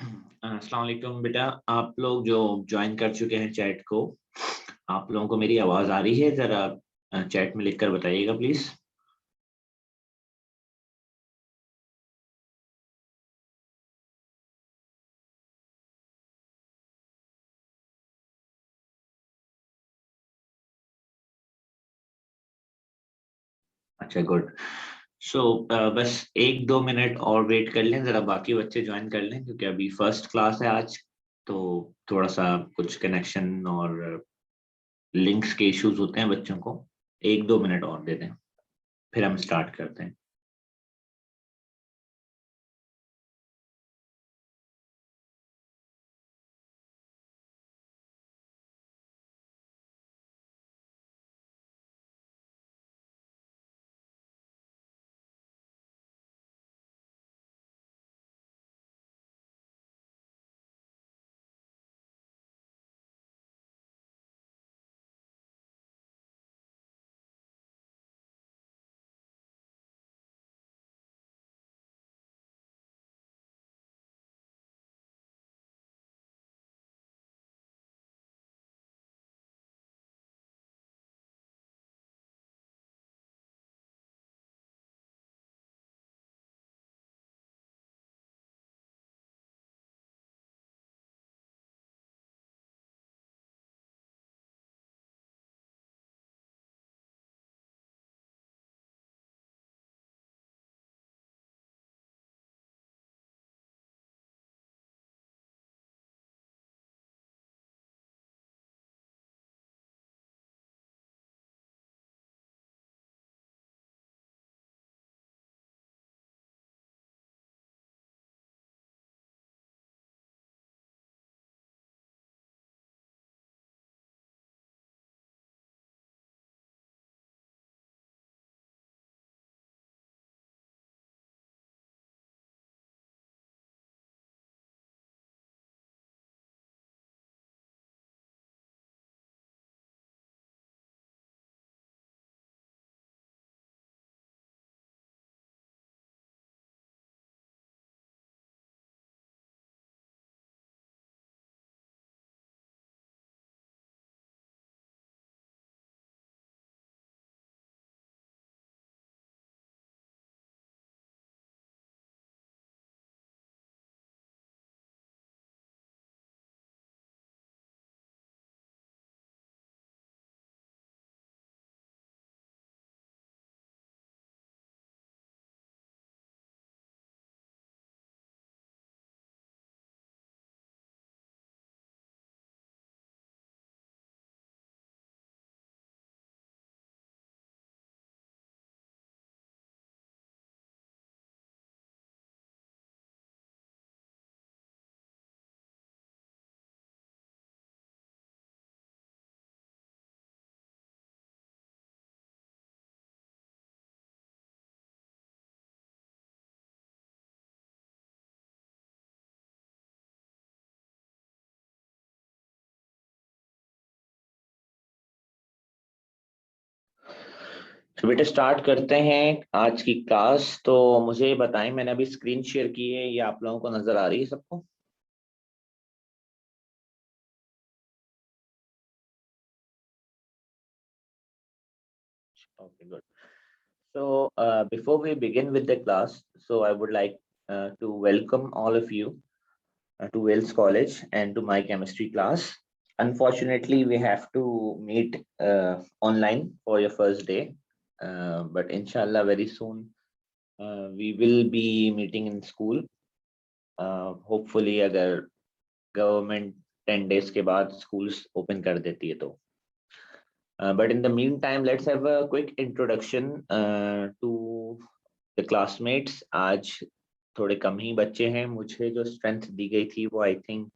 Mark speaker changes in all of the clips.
Speaker 1: अस्सलाम वालेकुम बेटा। आप लोग जो ज्वाइन कर चुके हैं चैट को, आप लोगों को मेरी आवाज आ रही है? जरा चैट में लिखकर बताइएगा प्लीज। अच्छा, गुड। सो बस 1-2 मिनट और वेट कर लें, जरा बाकी बच्चे ज्वाइन कर लें, क्योंकि अभी फर्स्ट क्लास है आज। तो थोड़ा सा कुछ कनेक्शन और लिंक्स के इश्यूज होते हैं बच्चों को। 1-2 मिनट और दे दें, फिर हम स्टार्ट करते हैं। तो बेटा स्टार्ट करते हैं आज की क्लास। तो मुझे ये बताएं, मैंने अभी स्क्रीन शेयर की है, ये आप लोगों को नजर आ रही है सबको? Okay, good. So, before we begin with the class, so I would like to welcome all of you to Wales College and to my chemistry class. Unfortunately, we have to meet online for your first day, but inshallah, very soon we will be meeting in school. Hopefully, अगर government 10 days के बाद schools open कर देती है तो. But in the meantime, let's have a quick introduction to the classmates. आज थोड़े कम ही बच्चे हैं, मुझे जो स्ट्रेंथ दी गई थी वो आई थिंक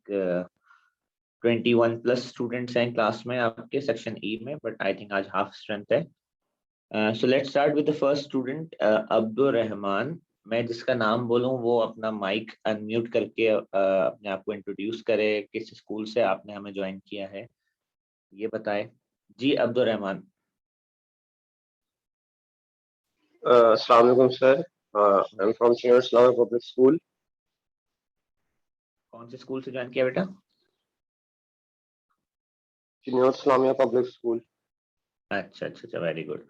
Speaker 1: 21+ स्टूडेंट्स हैं क्लास में आपके सेक्शन ई में, बट आई थिंक आज हाफ स्ट्रेंथ है. So let's start with the first student Abdul Rahman. मैं जिसका नाम बोलूं वो अपना माइक अनम्यूट करके अपने आप को इंट्रोड्यूस करे, किस स्कूल से आपने हमें ज्वाइन किया है ये बताए. जी Abdul Rahman.
Speaker 2: Assalamu alaikum, sir. I'm from Senior Islamic Public School.
Speaker 1: कौन से स्कूल से ज्वाइन किया बेटा?
Speaker 2: Chiniot Islamia public school.
Speaker 1: अच्छा अच्छा अच्छा, very good,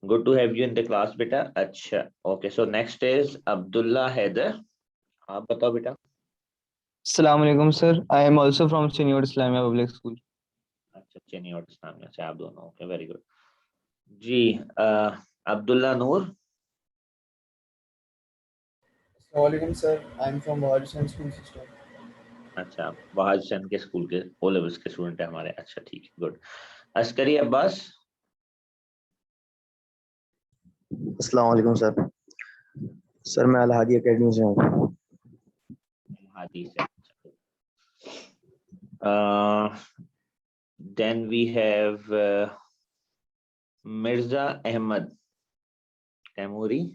Speaker 1: good to have you in the class बेटा। अच्छा okay, so next is Abdullah Haider, आप बताओ बेटा।
Speaker 3: Assalamu alaikum, sir. I am also from Chiniyot Islamia Public School.
Speaker 1: अच्छा, चेन्नई और इस्लामिया से आप दोनों, okay very good ji. Abdullah Noor.
Speaker 4: Assalamualaikum sir, I'm from Bharat School System.
Speaker 1: अच्छा, वहाज चंद के स्कूल के ओ लेवल्स के स्टूडेंट है हमारे, अच्छा ठीक है, गुड। अस्करी अब्बास।
Speaker 5: अस्सलाम वालेकुम सर। सर मैं अल हादी एकेडमी से हूँ।
Speaker 1: हादी से, then we have Mirza Ahmed Taimuri.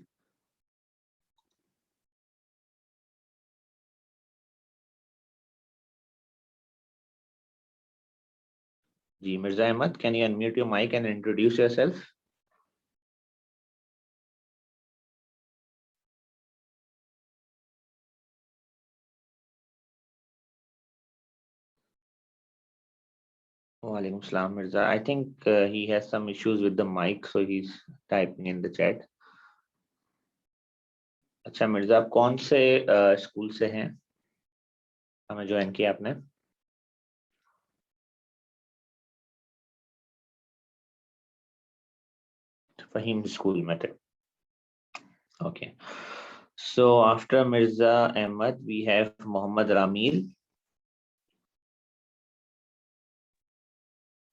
Speaker 1: Ji Mirza Ahmed, can you unmute your mic and introduce yourself? Walaikum Salam Mirza. I think he has some issues with the mic, so he's typing in the chat. अच्छा मिर्जा, आप कौन से school से हैं? हमें ज्वाइन किया आपने? Fahim School Method. Okay. So after Mirza Ahmad, we have Muhammad Ramil.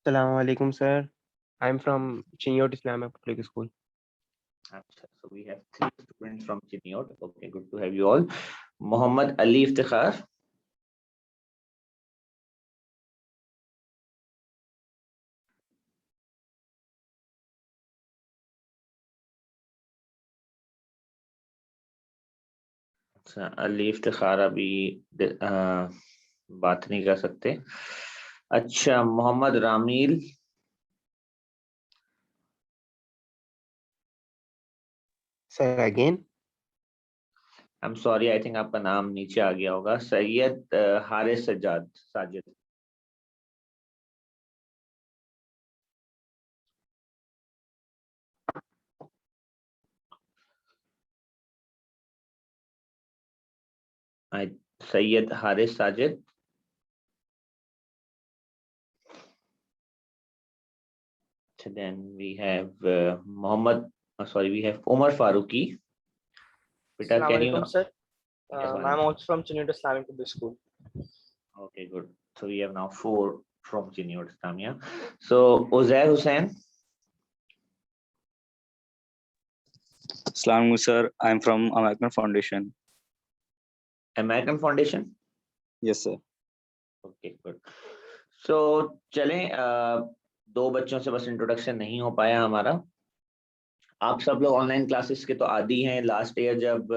Speaker 6: Assalamu alaikum, sir. I'm from Chinyot Islamic Public School.
Speaker 1: So we have 3 students from Chiniot. Okay, good to have you all. Muhammad Ali Iftikhar. अच्छा, अली इफ्तिखार अभी बात नहीं कर सकते। अच्छा, Mohammed Ramil.
Speaker 6: Sir, again?
Speaker 1: I am sorry, I think आपका नाम नीचे आ गया होगा। Syed Haris Sajjad Sajid. Syed Haris Sajid. Then we have we have Omar Faruqi. Beta, can you?
Speaker 6: Assalamualaikum, sir.
Speaker 1: Yes,
Speaker 6: I'm also from Chinyot Islamic Public School.
Speaker 1: Okay, good. So we have now 4 from Chinyot Islamia. So Uzair Hussain.
Speaker 7: Assalamualaikum, sir. I'm from American Foundation.
Speaker 1: American Foundation?
Speaker 7: Yes, sir.
Speaker 1: Okay, good. So चलें, 2 बच्चों से बस introduction नहीं हो पाया हमारा। आप सब लोग ऑनलाइन क्लासेस के तो आदी हैं। लास्ट ईयर जब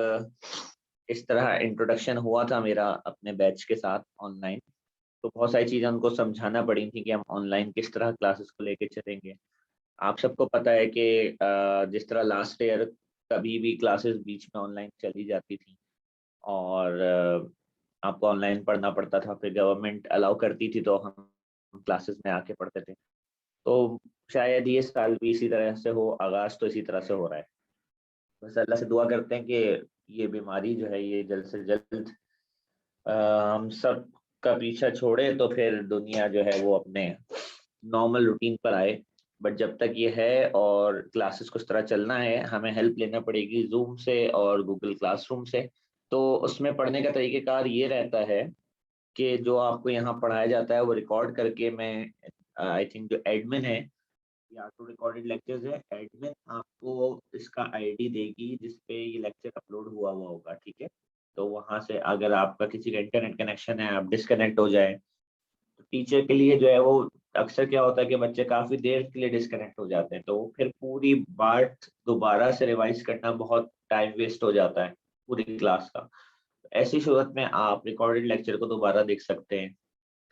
Speaker 1: इस तरह इंट्रोडक्शन हुआ था मेरा अपने बैच के साथ ऑनलाइन, तो बहुत सारी चीजें उनको समझाना पड़ी थी कि हम ऑनलाइन किस तरह क्लासेस को लेके चलेंगे। आप सबको पता है कि जिस तरह लास्ट ईयर कभी भी क्लासेस बीच में ऑनलाइन चली जाती थी और आपको ऑनलाइन पढ़ना पड़ता था, फिर गवर्नमेंट अलाउ करती थी तो हम क्लासेस में आके पढ़ते थे। तो शायद ये साल भी इसी तरह से हो, आगाज तो इसी तरह से हो रहा है। बस अल्लाह से दुआ करते हैं कि ये बीमारी जो है ये जल्द से जल्द हम सब का पीछा छोड़े, तो फिर दुनिया जो है वो अपने नॉर्मल रूटीन पर आए। बट जब तक ये है और क्लासेस को इस तरह चलना है, हमें हेल्प लेना पड़ेगी जूम से और गूगल क्लासरूम से। तो उसमें पढ़ने का तरीक़ेकार ये रहता है कि जो आपको यहाँ पढ़ाया जाता है वो रिकॉर्ड करके मैं आई थिंक जो एडमिन है या तो रिकॉर्डेड लेक्चर्स है, एडमिन आपको इसका आईडी देगी जिसपे ये लेक्चर अपलोड हुआ होगा, ठीक है। तो वहां से अगर आपका किसी का इंटरनेट कनेक्शन है, आप डिस्कनेक्ट हो जाए, तो टीचर के लिए जो है वो अक्सर क्या होता है कि बच्चे काफी देर के लिए डिस्कनेक्ट हो जाते हैं, तो फिर पूरी बात दोबारा से रिवाइज करना बहुत टाइम वेस्ट हो जाता है पूरी क्लास का। ऐसी सूरत में आप रिकॉर्डेड लेक्चर को दोबारा देख सकते हैं,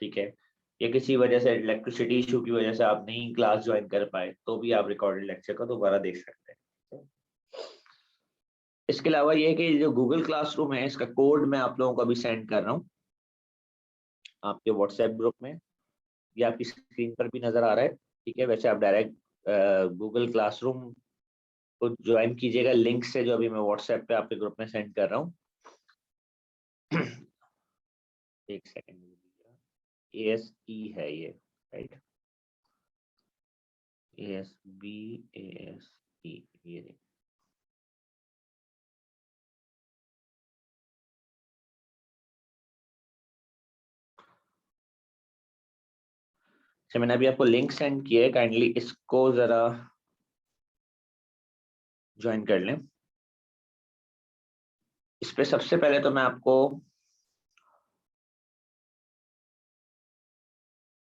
Speaker 1: ठीक है। या किसी वजह से इलेक्ट्रिसिटी इशू की वजह से आप नहीं क्लास ज्वाइन कर पाए, तो भी आप रिकॉर्डेड लेक्चर को दोबारा देख सकते हैं। इसके अलावा ये कि जो गूगल क्लासरूम है इसका कोड मैं आप लोगों को अभी सेंड कर रहा हूँ। आपके व्हाट्सएप ग्रुप में, ये आपकी स्क्रीन पर भी नजर आ रहा है, ठीक है। वैसे आप डायरेक्ट गूगल क्लासरूम को ज्वाइन कीजिएगा लिंक से, जो अभी मैं व्हाट्सएप पे आपके ग्रुप में सेंड कर रहा हूँ। एक सेकेंड, ASE है ये, राइट, ASB ASE, ये देखिए। अच्छा, मैंने अभी आपको लिंक सेंड किया है, काइंडली इसको जरा ज्वाइन कर लें। इस पे सबसे पहले तो मैं आपको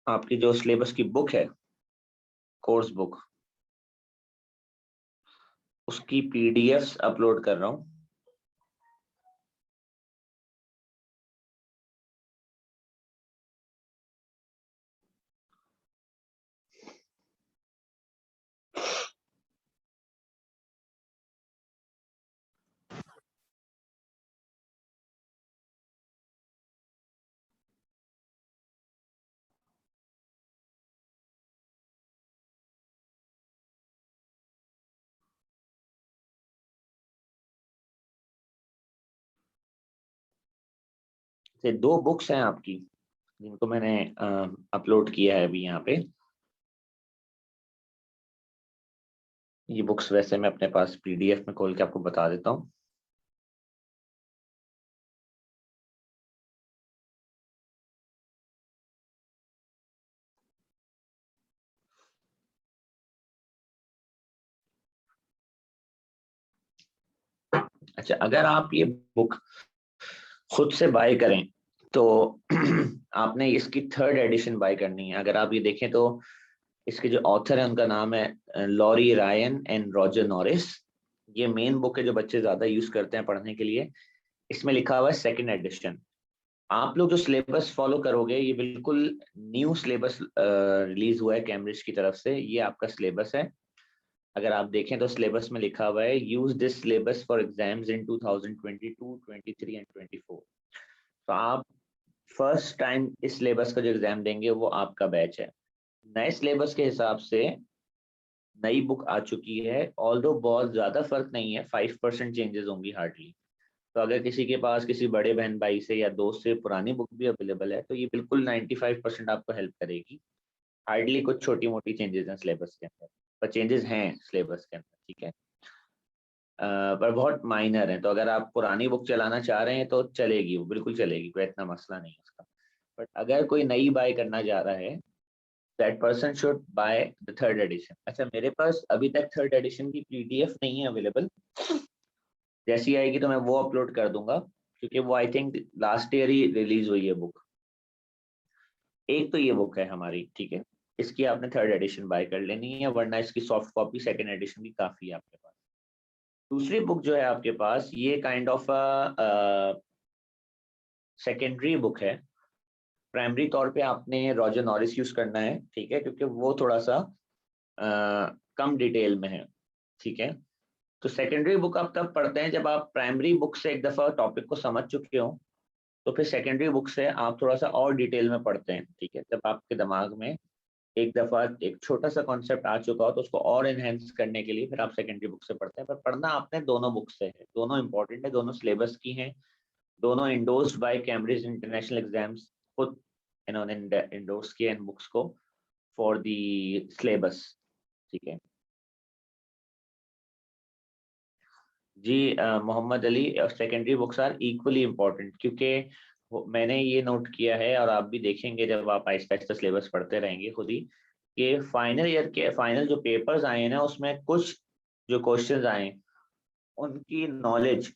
Speaker 1: आपकी जो सिलेबस की बुक है, कोर्स बुक, उसकी PDFs अपलोड कर रहा हूँ। ये 2 बुक्स हैं आपकी, जिनको मैंने अपलोड किया है अभी यहाँ पे। ये बुक्स वैसे मैं अपने पास PDF में खोल के आपको बता देता हूँ। अच्छा, अगर आप ये बुक खुद से बाय करें तो आपने इसकी 3rd एडिशन बाय करनी है। अगर आप ये देखें तो इसके जो ऑथर है उनका नाम है Laurie Ryan and Roger Norris. ये मेन बुक है जो बच्चे ज्यादा यूज करते हैं पढ़ने के लिए। इसमें लिखा हुआ है 2nd एडिशन। आप लोग जो सिलेबस फॉलो करोगे, ये बिल्कुल न्यू सिलेबस रिलीज हुआ है कैम्ब्रिज की तरफ से। ये आपका सिलेबस है। अगर आप देखें तो सिलेबस में लिखा हुआ है use this syllabus for exams in 2022, 23 and 24। तो आप फर्स्ट टाइम इस सिलेबस का जो एग्जाम देंगे वो आपका बैच है। नए सिलेबस के हिसाब से नई बुक आ चुकी है, ऑल्दो बहुत ज्यादा फर्क नहीं है, 5% चेंजेस होंगी हार्डली। तो अगर किसी के पास किसी बड़े बहन भाई से या दोस्त से पुरानी बुक भी अवेलेबल है तो ये बिल्कुल 95% आपको हेल्प करेगी। हार्डली कुछ छोटी मोटी चेंजेस हैं सिलेबस के अंदर, पर चेंजेस हैं सिलेबस के अंदर, ठीक है। पर बहुत माइनर है। तो अगर आप पुरानी बुक चलाना चाह रहे हैं तो चलेगी, वो बिल्कुल चलेगी, कोई इतना मसला नहीं है उसका। बट अगर कोई नई बाय करना चाह रहा है, that person should buy the 3rd edition। अच्छा, मेरे पास अभी तक 3rd edition की PDF नहीं है अवेलेबल। जैसी आएगी तो मैं वो अपलोड कर दूंगा, क्योंकि वो I think last year he release हुई है बुक। एक तो ये बुक है हमारी, ठीक है, इसकी आपने 3rd एडिशन बाय कर लेनी है, वरना इसकी सॉफ्ट कॉपी 2nd एडिशन भी काफी है आपके पास। दूसरी बुक जो है आपके पास, ये काइंड ऑफ सेकेंडरी बुक है। प्राइमरी तौर पे आपने रॉजर नॉरिस यूज करना है, ठीक है, क्योंकि वो थोड़ा सा कम डिटेल में है, ठीक है। तो सेकेंडरी बुक आप तब पढ़ते हैं जब आप प्राइमरी बुक से एक दफा टॉपिक को समझ चुके हो, तो फिर सेकेंडरी बुक से आप थोड़ा सा और डिटेल में पढ़ते हैं, ठीक है। जब आपके दिमाग में एक दफा एक छोटा सा कॉन्सेप्ट आ चुका हो तो उसको और एनहेंस करने के लिए फिर आप सेकेंडरी बुक से पढ़ते हैं। पर पढ़ना आपने दोनों बुक से है, दोनों इंपॉर्टेंट है, दोनों सिलेबस की हैं, दोनों endorsed by Cambridge international exams. खुद इन्होंने इंडोर्स किया इन बुक्स को फॉर दी सिलेबस, ठीक है जी। Mohammed Ali, secondary books are equally important, क्योंकि मैंने ये नोट किया है और आप भी देखेंगे जब आप आहिस्ता आहिस्ता सिलेबस पढ़ते रहेंगे खुद ही, कि फाइनल ईयर के फाइनल जो पेपर्स आए हैं ना, उसमें कुछ जो क्वेश्चंस आए उनकी नॉलेज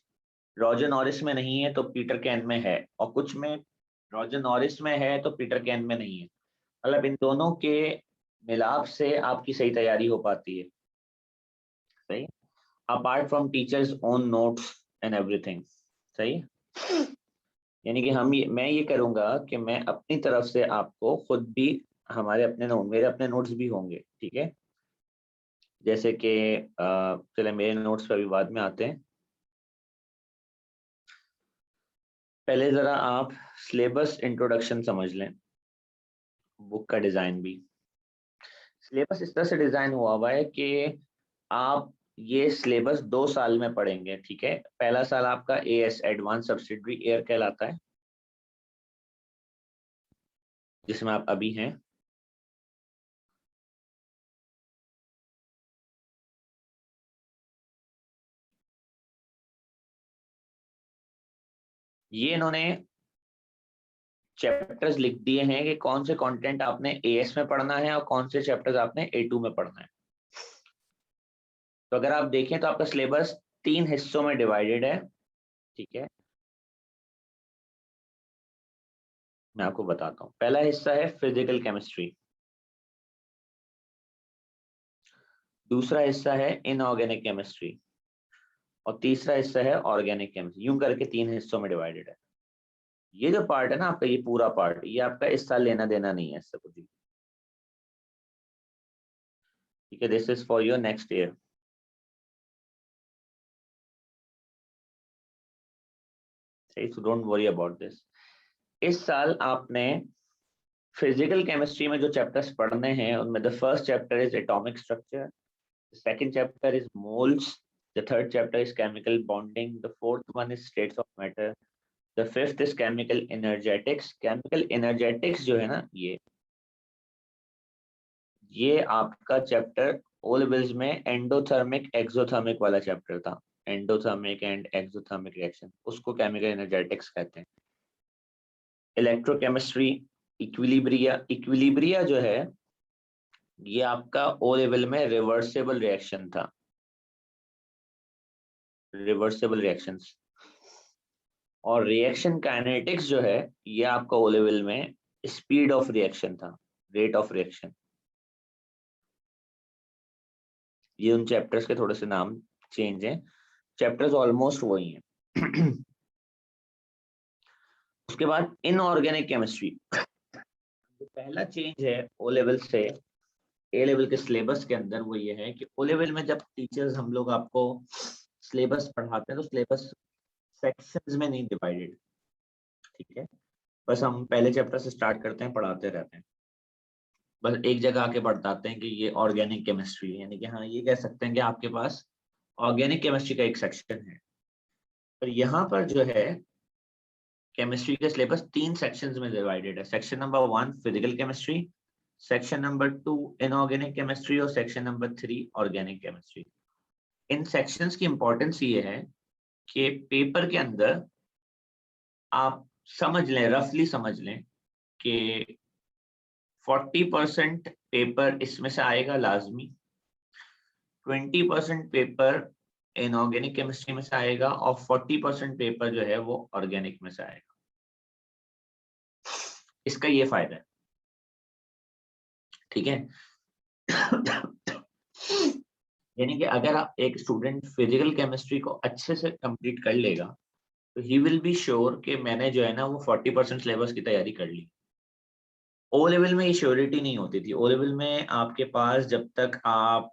Speaker 1: रॉजर नॉरिस में नहीं है तो पीटर कैन में है, और कुछ में रॉजर नॉरिस में है तो पीटर कैन में नहीं है। मतलब इन दोनों के मिलाप से आपकी सही तैयारी हो पाती है, सही, apart from teachers own notes and everything, सही। यानी कि मैं ये करूंगा कि मैं अपनी तरफ से आपको खुद भी, हमारे अपने नोट, मेरे अपने नोट्स भी होंगे, ठीक है। जैसे कि चले मेरे नोट्स पर भी बाद में आते हैं। पहले जरा आप सिलेबस इंट्रोडक्शन समझ लें, बुक का डिजाइन भी। सिलेबस इस तरह से डिजाइन हुआ है कि आप ये सिलेबस 2 साल में पढ़ेंगे, ठीक है। पहला साल आपका एएस एडवांस सब्सिडरी ईयर कहलाता है, जिसमें आप अभी हैं। ये इन्होंने चैप्टर्स लिख दिए हैं कि कौन से कंटेंट आपने एएस में पढ़ना है और कौन से चैप्टर्स आपने ए2 में पढ़ना है। तो अगर आप देखें तो आपका सिलेबस 3 हिस्सों में डिवाइडेड है, ठीक है। मैं आपको बताता हूँ। पहला हिस्सा है फिजिकल केमिस्ट्री, दूसरा हिस्सा है इनऑर्गेनिक केमिस्ट्री और तीसरा हिस्सा है ऑर्गेनिक केमिस्ट्री। यूं करके 3 हिस्सों में डिवाइडेड है। ये जो पार्ट है ना आपका, ये पूरा पार्ट, ये आपका इस साल लेना देना नहीं है इससे कुछ भी, ठीक है। This is for your next year. So don't worry about this. इस साल आपने फिजिकल केमिस्ट्री में जो चैप्टर्स पढ़ने हैं उनमें the first chapter is atomic structure, the second chapter is moles, the third chapter is chemical bonding, the fourth one is states of matter, the fifth is chemical energetics. Chemical energetics जो है ना, ये आपका chapter O levels में endothermic exothermic वाला chapter था। Endothermic and exothermic reaction, उसको chemical energetics कहते हैं। इलेक्ट्रोकेमिस्ट्री, इक्विलिब्रिया जो है ये आपका ओ लेवल में रिवर्सिबल रिएक्शन था, रिवर्सिबल रिएक्शंस। और रिएक्शन काइनेटिक्स जो है ये आपका ओ लेवल में स्पीड ऑफ रिएक्शन था, रेट ऑफ रिएक्शन। ये उन चैप्टर्स के थोड़े से नाम चेंज हैं, चैप्टर्स ऑलमोस्ट वही हैं। उसके बाद इनऑर्गेनिक केमिस्ट्री, पहला चेंज है ओ लेवल से ए लेवल के सिलेबस के अंदर, वो ये है कि ओ लेवल में जब टीचर्स हम लोग आपको सिलेबस पढ़ाते हैं तो सिलेबस सेक्शंस में नहीं डिवाइडेड, ठीक है। बस हम पहले चैप्टर से स्टार्ट करते हैं, पढ़ाते रहते हैं, बस एक जगह आके बताते हैं कि ये ऑर्गेनिक केमिस्ट्री है, यानी कि हाँ ये कह सकते हैं कि आपके पास ऑर्गेनिक केमिस्ट्री का एक सेक्शन है। पर यहाँ पर जो है केमिस्ट्री के सिलेबस 3 सेक्शंस में डिवाइडेड है। Section number 1 physical chemistry, section number 2 inorganic chemistry और सेक्शन नंबर 3 ऑर्गेनिक केमिस्ट्री। इन सेक्शंस की इंपॉर्टेंस ये है कि पेपर के अंदर आप समझ लें, रफली समझ लें कि 40% पेपर इसमें से आएगा लाजमी, 20% पेपर इनऑर्गेनिक केमिस्ट्री में से आएगा और 40% पेपर जो है वो ऑर्गेनिक में से आएगा। इसका ये फायदा है, ठीक है। यानी कि अगर आप एक स्टूडेंट फिजिकल केमिस्ट्री को अच्छे से कंप्लीट कर लेगा तो ही विल बी श्योर कि मैंने जो है ना वो 40% सिलेबस की तैयारी कर ली। ओ लेवल में ये श्योरिटी नहीं होती थी। ओ लेवल में आपके पास जब तक आप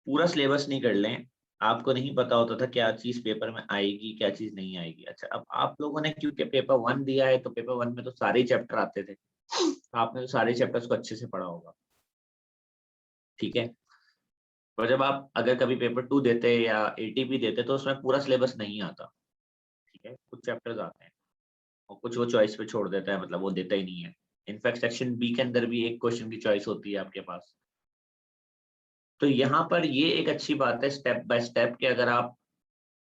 Speaker 1: पूरा सिलेबस नहीं कर लें आपको नहीं पता होता था क्या चीज पेपर में आएगी क्या चीज नहीं आएगी। अच्छा, अब आप लोगों ने क्योंकि पेपर 1 दिया है तो पेपर 1 में तो सारे चैप्टर आते थे, आपने तो सारे चैप्टर्स को अच्छे से पढ़ा होगा, ठीक है। तो जब आप अगर कभी पेपर 2 देते या एटीपी देते तो उसमें पूरा सिलेबस नहीं आता, ठीक है, कुछ चैप्टर्स आते हैं और कुछ वो चॉइस पे छोड़ देता है, मतलब वो देता ही नहीं है। इनफैक्ट सेक्शन बी के अंदर भी एक क्वेश्चन की चॉइस होती है आपके पास। तो यहाँ पर ये एक अच्छी बात है स्टेप बाय स्टेप कि अगर आप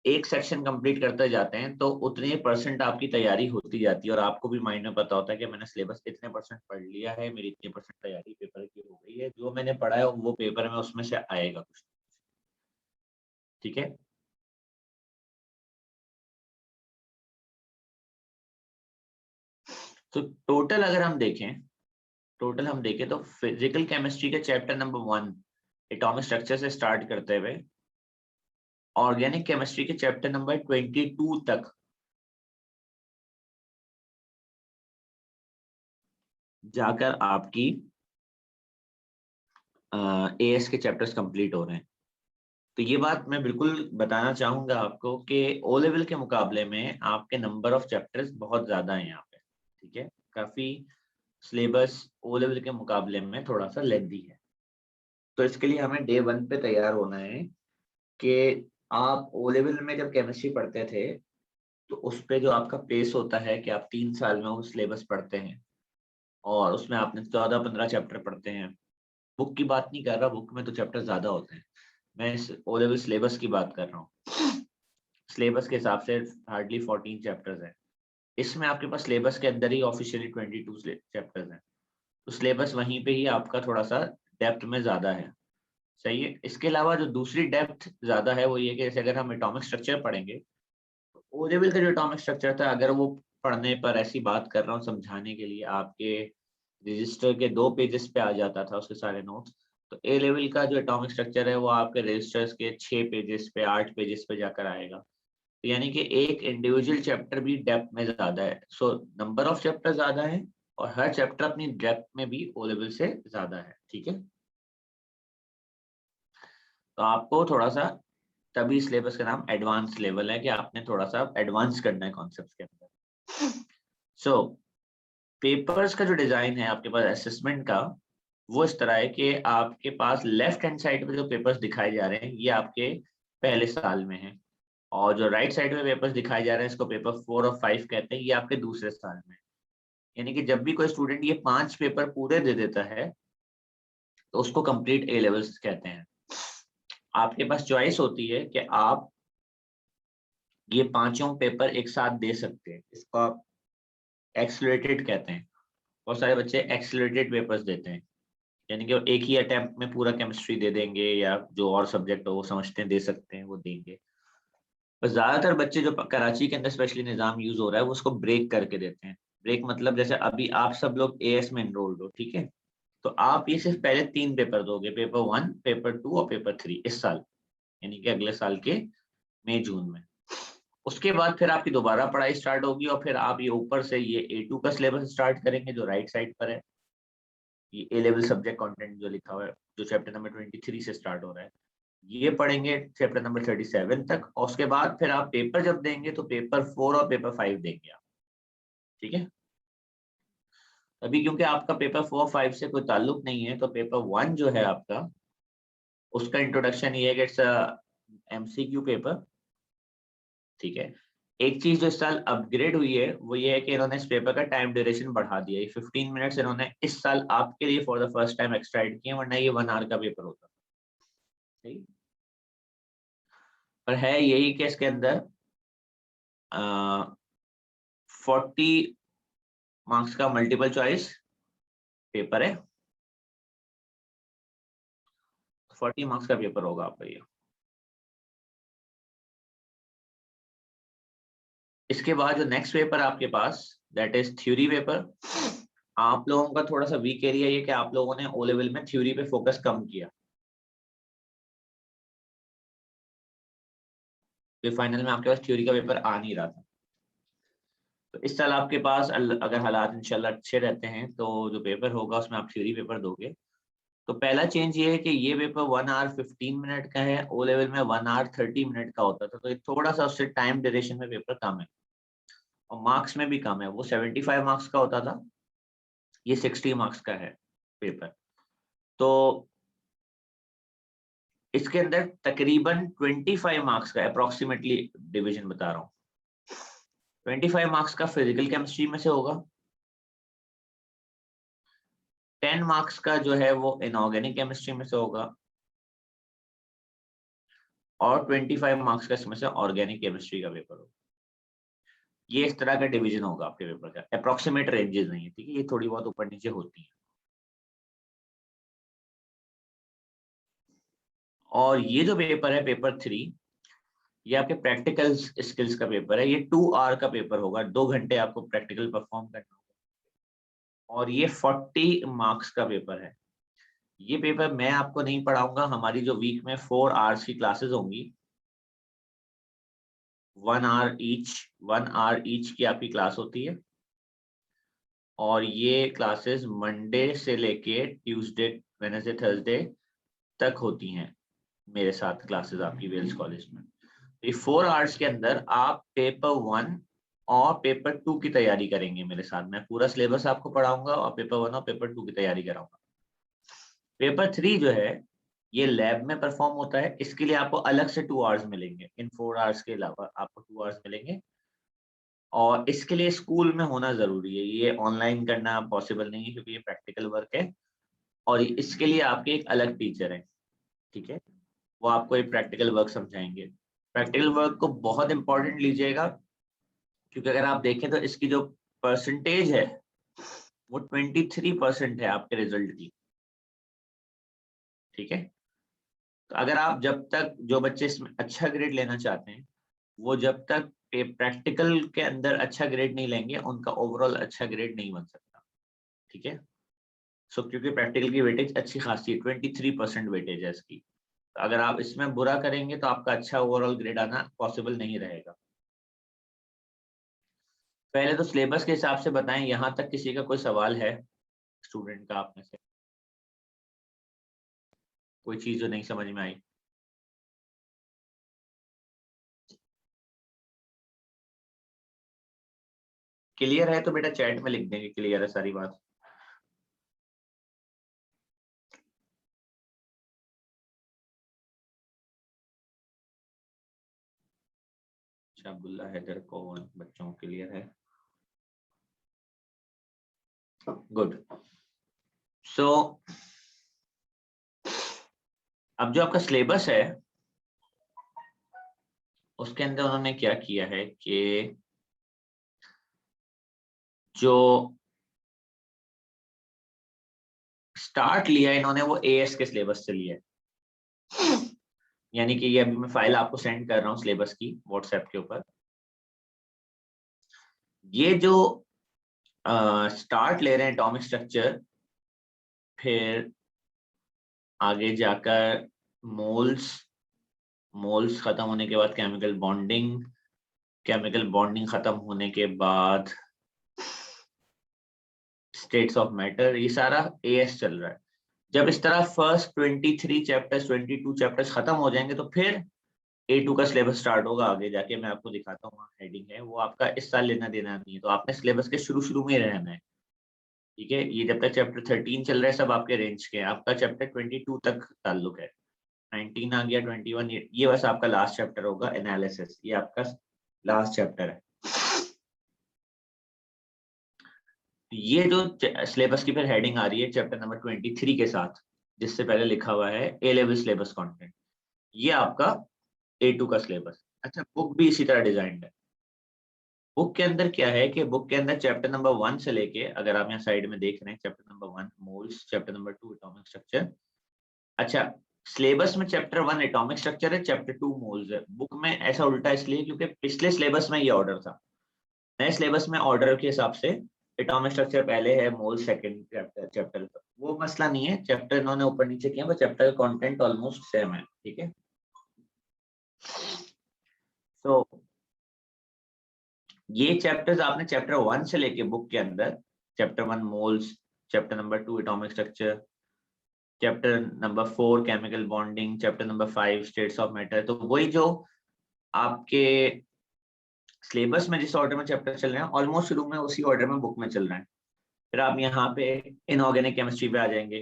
Speaker 1: एक सेक्शन कंप्लीट करते जाते हैं तो उतने परसेंट आपकी तैयारी होती जाती है और आपको भी माइंड में पता होता है कि मैंने सिलेबस इतने परसेंट पढ़ लिया है, मेरी इतने परसेंट तैयारी पेपर की हो गई है, जो मैंने पढ़ा है वो पेपर में उसमें से आएगा कुछ, ठीक है। तो टोटल अगर हम देखें, टोटल हम देखें तो फिजिकल केमिस्ट्री के चैप्टर नंबर 1 एटॉमिक स्ट्रक्चर से स्टार्ट करते हुए ऑर्गेनिक केमिस्ट्री के चैप्टर नंबर 22 तक जाकर आपकी एएस के चैप्टर्स कंप्लीट हो रहे हैं। तो ये बात मैं बिल्कुल बताना चाहूंगा आपको कि ओ लेवल के मुकाबले में आपके नंबर ऑफ चैप्टर्स बहुत ज्यादा हैं यहाँ पे, ठीक है। काफी सिलेबस ओ लेवल के मुकाबले में थोड़ा सा लेंथी है। तो इसके लिए हमें डे 1 पे तैयार होना है कि आप ओ लेवल में जब केमिस्ट्री पढ़ते थे तो उस पे जो आपका पेस होता है कि आप 3 साल में वो सिलेबस पढ़ते हैं और उसमें आपने 14-15 चैप्टर पढ़ते हैं। बुक की बात नहीं कर रहा, बुक में तो चैप्टर ज्यादा होते हैं, मैं इस ओ लेवल सिलेबस की बात कर रहा हूँ। सिलेबस के हिसाब से हार्डली 14 चैप्टर्स हैं। इसमें आपके पास सिलेबस के अंदर ही ऑफिशियली 22 चैप्टर्स हैं, तो सिलेबस वहीं पे ही आपका थोड़ा सा डेप्थ में ज्यादा है, सही है। इसके अलावा जो दूसरी डेप्थ ज्यादा है वो ये कि जैसे अगर हम एटॉमिक स्ट्रक्चर पढ़ेंगे, ओ लेवल का जो एटॉमिक स्ट्रक्चर था, अगर वो पढ़ने पर, ऐसी बात कर रहा हूँ समझाने के लिए, आपके रजिस्टर के 2 पेजेस पे आ जाता था उसके सारे नोट्स, तो ए लेवल का जो एटॉमिक स्ट्रक्चर है वो आपके रजिस्टर्स के 6 पेजेस पे, 8 पेजेस पे जाकर आएगा। तो यानी कि एक इंडिविजुअल चैप्टर भी डेप्थ में ज्यादा है। सो नंबर ऑफ चैप्टर ज्यादा है और हर चैप्टर अपनी डेप्थ में भी ओ लेवल से ज्यादा है, ठीक है। तो आपको थोड़ा सा, तभी सिलेबस का नाम एडवांस लेवल है कि आपने थोड़ा सा एडवांस करना है कॉन्सेप्ट के अंदर। सो पेपर्स का जो डिजाइन है आपके पास असेसमेंट का, वो इस तरह है कि आपके पास लेफ्ट हैंड साइड पे जो पेपर्स दिखाए जा रहे हैं ये आपके पहले साल में है, और जो राइट साइड में पेपर्स दिखाए जा रहे हैं इसको पेपर 4 और 5 कहते हैं, ये आपके दूसरे साल में। यानी कि जब भी कोई स्टूडेंट ये 5 पेपर पूरे दे देता है तो उसको कंप्लीट ए लेवल्स कहते हैं। आपके पास चॉइस होती है कि आप ये 5 पेपर एक साथ दे सकते हैं, इसको आप एक्सेलरेटेड कहते हैं। बहुत सारे बच्चे एक्सेलरेटेड पेपर्स देते हैं, यानी कि वो एक ही अटेम्प्ट में पूरा केमिस्ट्री दे देंगे, या जो और सब्जेक्ट हो वो समझते हैं दे सकते हैं वो देंगे। पर ज्यादातर बच्चे जो कराची के अंदर स्पेशली निज़ाम यूज हो रहा है वो उसको ब्रेक करके देते हैं। ब्रेक मतलब जैसे अभी आप सब लोग एएस में एनरोल्ड हो, ठीक है, तो आप ये सिर्फ पहले 3 पेपर दोगे, पेपर 1, पेपर 2 और पेपर 3 इस साल, यानी कि अगले साल के मई जून में। उसके बाद फिर आपकी दोबारा पढ़ाई स्टार्ट होगी और फिर आप ये ऊपर से ये A2 का सिलेबस स्टार्ट करेंगे जो राइट साइड पर है, ये ए लेवल सब्जेक्ट कंटेंट जो लिखा हुआ है, जो चैप्टर नंबर 23 से स्टार्ट हो रहा है, ये पढ़ेंगे चैप्टर नंबर 37 तक। और उसके बाद फिर आप पेपर जब देंगे तो पेपर 4 और पेपर 5 देंगे आप, ठीक है। अभी क्योंकि आपका पेपर 4 5 से कोई ताल्लुक नहीं है, तो पेपर 1 जो है आपका, उसका इंट्रोडक्शन ये है कि इट्स MCQ पेपर, ठीक है। एक चीज जो इस साल अपग्रेड हुई है वो ये है कि इन्होंने इस पेपर का टाइम ड्यूरेशन बढ़ा दिया है। 15 मिनट्स इन्होंने इस साल आपके लिए for the first time extra add किए, वरना ये 1 आवर का पेपर होता, सही। पर है यही कि इसके अंदर 40 मार्क्स का मल्टीपल चॉइस पेपर है, 40 मार्क्स का पेपर होगा आपका ये। इसके बाद जो नेक्स्ट पेपर आपके पास, दैट इज थ्योरी पेपर। आप लोगों का थोड़ा सा वीक एरिया ये कि आप लोगों ने ओ लेवल में थ्योरी पे फोकस कम किया, तो फाइनल में आपके पास थ्योरी का पेपर आ नहीं रहा था। तो इस साल आपके पास अगर हालात इंशाल्लाह अच्छे रहते हैं तो जो पेपर होगा उसमें आप थ्योरी पेपर दोगे। तो पहला चेंज ये है कि ये पेपर 1 आवर 15 मिनट का है, ओ लेवल में 1 आवर 30 मिनट का होता था, तो ये थोड़ा सा उससे टाइम ड्यूरेशन में पेपर कम है और मार्क्स में भी कम है। वो 75 मार्क्स का होता था, ये 60 मार्क्स का है पेपर। तो इसके अंदर तकरीबन 25 मार्क्स का अप्रोक्सीमेटली डिवीजन बता रहा हूँ। 25 मार्क्स का फिजिकल केमिस्ट्री में से होगा, 10 मार्क्स का जो है वो इनऑर्गेनिक केमिस्ट्री में से होगा, और 25 मार्क्स का इसमें से ऑर्गेनिक केमिस्ट्री का पेपर होगा। ये इस तरह का डिवीजन होगा आपके पेपर का, अप्रोक्सीमेट रेंजेस नहीं है, ठीक है, ये थोड़ी बहुत ऊपर नीचे होती है। और ये जो पेपर है पेपर 3, ये आपके प्रैक्टिकल स्किल्स का पेपर है। ये 2 आवर का पेपर होगा, 2 घंटे आपको प्रैक्टिकल परफॉर्म करना होगा, और ये 40 मार्क्स का पेपर है। ये पेपर मैं आपको नहीं पढ़ाऊंगा, हमारी जो वीक में 4 आवर्स की क्लासेस होंगी, 1 आवर ईच की आपकी क्लास होती है, और ये क्लासेस मंडे से लेके ट्यूसडे, वेडनेसडे, थर्सडे तक होती हैं। मेरे साथ क्लासेस आपकी वेल्स कॉलेज में। ये 4 आवर्स के अंदर आप पेपर 1 और पेपर 2 की तैयारी करेंगे मेरे साथ। मैं पूरा सिलेबस आपको पढ़ाऊंगा और पेपर 1 और पेपर 2 की तैयारी कराऊंगा। पेपर 3 जो है ये लैब में परफॉर्म होता है, इसके लिए आपको अलग से 2 आवर्स मिलेंगे। इन 4 आवर्स के अलावा आपको 2 आवर्स मिलेंगे और इसके लिए स्कूल में होना जरूरी है। ये ऑनलाइन करना पॉसिबल नहीं है क्योंकि ये प्रैक्टिकल वर्क है और इसके लिए आपके एक अलग टीचर है, ठीक है, वो आपको एक प्रैक्टिकल वर्क समझाएंगे। प्रैक्टिकल वर्क को बहुत इंपॉर्टेंट लीजिएगा क्योंकि अगर आप देखें तो इसकी जो परसेंटेज है वो 23% है आपके रिजल्ट की, ठीक है। तो अगर आप जब तक जो बच्चे इसमें अच्छा ग्रेड लेना चाहते हैं वो जब तक प्रैक्टिकल के अंदर अच्छा ग्रेड नहीं लेंगे उनका ओवरऑल अच्छा ग्रेड नहीं बन सकता, ठीक है। सो क्योंकि प्रैक्टिकल की वेटेज अच्छी खासी है, 23% वेटेज है इसकी। तो अगर आप इसमें बुरा करेंगे तो आपका अच्छा ओवरऑल ग्रेड आना पॉसिबल नहीं रहेगा। पहले तो सिलेबस के हिसाब से बताएं, यहाँ तक किसी का कोई सवाल है स्टूडेंट का आप में से, कोई चीज जो नहीं समझ में आई? क्लियर है तो बेटा चैट में लिख देंगे क्लियर है सारी बात। अच्छा, अब्दुल्ला हैदर को बच्चों क्लियर है, गुड। सो अब जो आपका सिलेबस है उसके अंदर उन्होंने क्या किया है कि जो स्टार्ट लिया है इन्होंने वो एएस के सिलेबस से लिया है। यानी कि ये अभी मैं फाइल आपको सेंड कर रहा हूँ सिलेबस की व्हाट्सएप के ऊपर। ये जो स्टार्ट ले रहे हैं एटॉमिक स्ट्रक्चर, फिर आगे जाकर मोल्स, मोल्स खत्म होने के बाद केमिकल बॉन्डिंग, केमिकल बॉन्डिंग खत्म होने के बाद स्टेट्स ऑफ मैटर, ये सारा एएस चल रहा है। जब इस तरह फर्स्ट 23 चैप्टर्स 22 चैप्टर्स खत्म हो जाएंगे तो फिर A2 का सिलेबस स्टार्ट होगा। आगे जाके मैं आपको दिखाता हूँ, हेडिंग है वो आपका इस साल लेना देना नहीं है, तो आपने सिलेबस के शुरू में रहना है, ठीक है। ये जब तक चैप्टर 13 चल रहा है सब आपके रेंज के हैं, आपका चैप्टर 22 तक ताल्लुक है। 19 आ गया, 21 ये बस आपका लास्ट चैप्टर होगा, एनालिसिस, ये आपका लास्ट चैप्टर है। ये जो सिलेबस की फिर हेडिंग आ रही है चैप्टर नंबर 23 के साथ, जिससे पहले लिखा हुआ है ए लेवल सिलेबस कंटेंट, ये आपका A2 का सिलेबस। अच्छा, बुक भी इसी तरह डिजाइंड है। बुक के अंदर क्या है कि बुक के अंदर चैप्टर नंबर 1 से लेके, अगर आप यहाँ साइड में देख रहे हैं, chapter number 1 moles, chapter number 2 atomic structure. अच्छा, सिलेबस में चैप्टर 1 एटॉमिक स्ट्रक्चर है, चैप्टर 2 मोल्स है। बुक में ऐसा उल्टा इसलिए क्योंकि पिछले सिलेबस में ये ऑर्डर था, नए सिलेबस में ऑर्डर के हिसाब से एटॉमिक स्ट्रक्चर पहले है, मोल सेकंड चैप्टर। वो मसला नहीं है, चैप्टर इन्होंने ऊपर नीचे किया, बस चैप्टर का कंटेंट ऑलमोस्ट सेम है, ठीक है। तो ये चैप्टर्स आपने चैप्टर 1 से लेके बुक के अंदर, chapter 1 moles, chapter number 2 atomic structure, chapter number 4 chemical bonding, chapter number 5 states of matter, तो वही जो आपके सिलेबस में जिस ऑर्डर में चैप्टर चल रहे हैं ऑलमोस्ट शुरू में उसी ऑर्डर में बुक में चल रहे हैं। फिर आप यहाँ पे इनऑर्गेनिक केमिस्ट्री पे आ जाएंगे,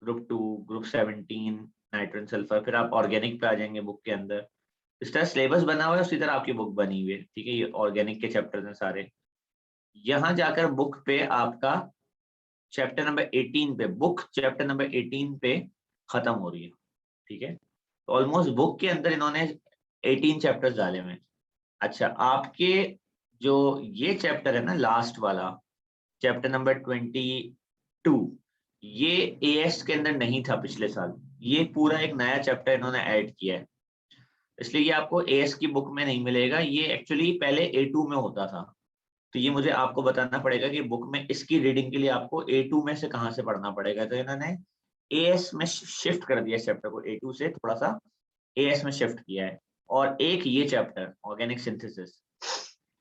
Speaker 1: ग्रुप 2, ग्रुप 17 नाइट्रोजन सल्फर, फिर आप ऑर्गेनिक पे आ जाएंगे बुक के अंदर। इस तरह सिलेबस बना हुआ है, उसी तरह आपकी बुक बनी हुई है, ठीक है। ये ऑर्गेनिक के चैप्टर हैं सारे। यहाँ जाकर बुक पे आपका चैप्टर नंबर 18 पे, बुक चैप्टर नंबर 18 पे खत्म हो रही है, ठीक है। तो ऑलमोस्ट बुक के अंदर इन्होंने 18 चैप्टर्स डाले हुए हैं। अच्छा, आपके जो ये चैप्टर है ना लास्ट वाला, चैप्टर नंबर 22, ये एएस के अंदर नहीं था पिछले साल, ये पूरा एक नया चैप्टर इन्होंने ऐड किया है, इसलिए ये आपको एएस की बुक में नहीं मिलेगा। ये एक्चुअली पहले A2 में होता था, तो ये मुझे आपको बताना पड़ेगा कि बुक में इसकी रीडिंग के लिए आपको A2 में से कहाँ से पढ़ना पड़ेगा। तो इन्होंने एएस में शिफ्ट कर दिया चैप्टर को, A2 से थोड़ा सा एएस में शिफ्ट किया है। और एक ये चैप्टर ऑर्गेनिक सिंथेसिस,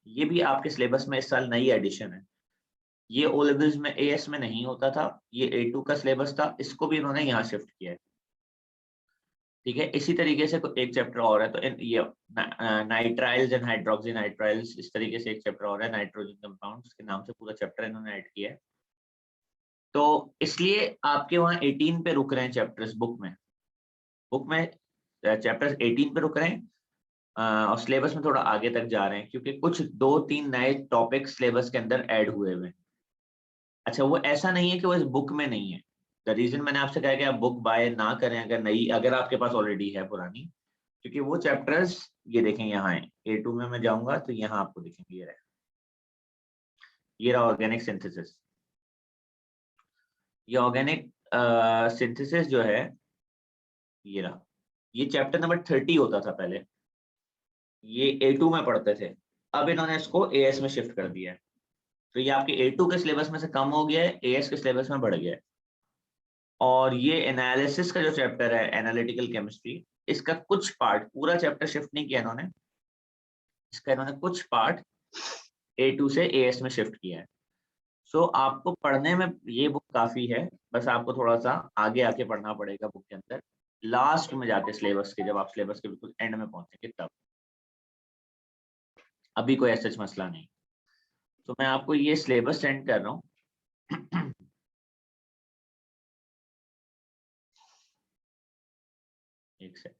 Speaker 1: ये भी आपके सिलेबस में इस साल नई एडिशन है। ये ओ लेवल्स में एएस में नहीं होता था, ये A2 का सिलेबस था, इसको भी इन्होंने यहाँ शिफ्ट किया है। ठीक है, इसी तरीके से एक चैप्टर और है, तो ये नाइट्राइल्स एंड हाइड्रोक्सी नाइट्राइल्स, इस तरीके से एक चैप्टर और है, नाइट्रोजन कंपाउंड्स के नाम से पूरा चैप्टर इन्होंने ऐड किया है। तो इसलिए आपके वहाँ 18 पे रुक रहे हैं चैप्टर्स बुक में चैप्टर्स 18 पे रुक रहे हैं, और सिलेबस में थोड़ा आगे तक जा रहे हैं क्योंकि कुछ 2-3 नए टॉपिक सिलेबस के अंदर ऐड हुए हुए हैं। अच्छा, वो ऐसा नहीं है कि वो इस बुक में नहीं है। द रीजन मैंने आपसे कहा कि आप बुक बाय ना करें अगर आपके पास ऑलरेडी है पुरानी, क्योंकि वो चैप्टर्स ये देखें यहाँ है, A2 में मैं जाऊंगा तो यहाँ आपको दिखेंगे, ये रहा ऑर्गेनिक सिंथेसिस। ये ऑर्गेनिक सिंथेसिस जो है ये रहा, ये चैप्टर नंबर 30 होता था पहले, ये A2 में पढ़ते थे, अब इन्होंने इसको AS में शिफ्ट कर दिया है। तो ये आपके A2 के सिलेबस में से कम हो गया है, AS के सिलेबस में बढ़ गया है। और ये एनालिसिस का जो चैप्टर है, एनालिटिकल केमिस्ट्री, इसका कुछ पार्ट, पूरा चैप्टर शिफ्ट नहीं किया इन्होंने, इसका इन्होंने कुछ पार्ट A2 से AS में शिफ्ट किया है। सो आपको पढ़ने में ये बुक काफी है, बस आपको थोड़ा सा आगे आके पढ़ना पड़ेगा बुक के अंदर, लास्ट में जाके सिलेबस के, जब आप सिलेबस के बिल्कुल एंड में पहुंचेंगे तब। अभी कोई ऐसा मसला नहीं। तो मैं आपको ये सिलेबस सेंड कर रहा हूँ। एक सेकंड,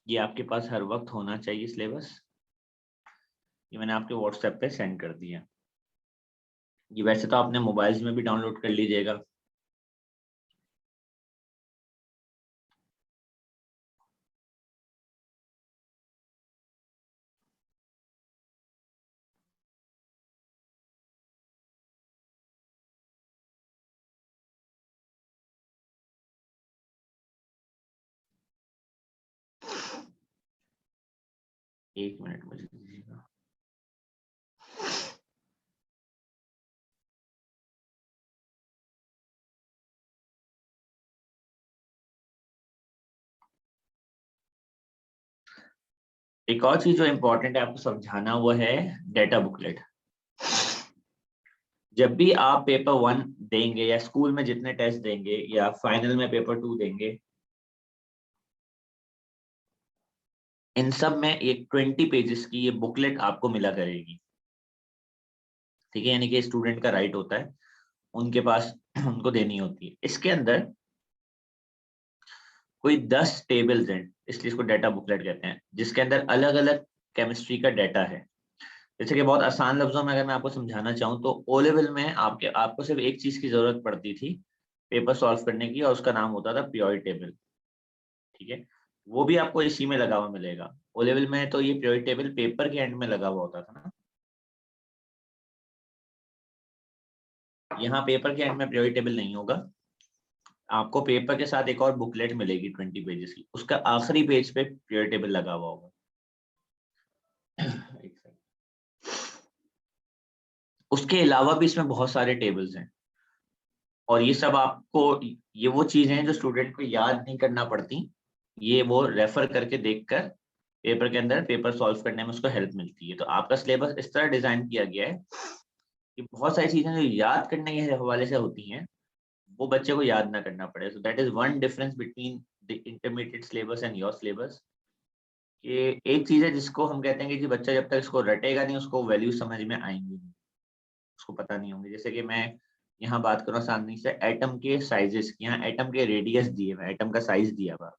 Speaker 1: ये आपके पास हर वक्त होना चाहिए सिलेबस। ये मैंने आपके व्हाट्सएप पे सेंड कर दिया। ये वैसे तो आपने मोबाइल्स में भी डाउनलोड कर लीजिएगा। एक मिनट मुझे दीजिएगा। एक और चीज जो इम्पोर्टेंट है आपको समझाना, वो है डेटा बुकलेट। जब भी आप पेपर 1 देंगे या स्कूल में जितने टेस्ट देंगे या फाइनल में पेपर 2 देंगे, इन सब में एक 20 पेजेस की ये बुकलेट आपको मिला करेगी। ठीक है, यानी कि स्टूडेंट का राइट होता है, उनके पास उनको देनी होती है। इसके अंदर कोई 10 टेबल्स हैं, इसलिए इसको डेटा बुकलेट कहते हैं, जिसके अंदर अलग अलग केमिस्ट्री का डेटा है। जैसे कि बहुत आसान लफ्जों में अगर मैं आपको समझाना चाहूँ तो ओ लेवल में आपको सिर्फ एक चीज की जरूरत पड़ती थी पेपर सॉल्व करने की, और उसका नाम होता था प्योरिटी टेबल। ठीक है, वो भी आपको इसी में लगा हुआ मिलेगा। ओ लेवल में तो ये प्योरिटी टेबल पेपर के एंड में लगा हुआ होता था ना, यहाँ पेपर के एंड में प्योरिटी टेबल नहीं होगा। आपको पेपर के साथ एक और बुकलेट मिलेगी 20 पेजेस की, उसका आखिरी पेज पे प्योरिटी टेबल लगा हुआ होगा। एक सेकंड। उसके अलावा भी इसमें बहुत सारे टेबल्स हैं, और ये सब आपको, ये वो चीजें हैं जो स्टूडेंट को याद नहीं करना पड़ती, ये वो रेफर करके देखकर पेपर के अंदर पेपर सॉल्व करने में उसको हेल्प मिलती है। तो आपका सिलेबस इस तरह डिजाइन किया गया है कि बहुत सारी चीजें जो याद करने के हवाले से होती हैं वो बच्चे को याद ना करना पड़े। So that is one difference between the intermediate syllabus and your syllabus. ये एक चीज है जिसको हम कहते हैं कि जी बच्चा जब तक इसको रटेगा नहीं, उसको वैल्यू समझ में आएंगी नहीं, उसको पता नहीं होंगे। जैसे कि मैं यहाँ बात करूँ आसानी से एटम के साइजेस की, यहाँ एटम के रेडियस दिए हुए, एटम का साइज दिया हुआ,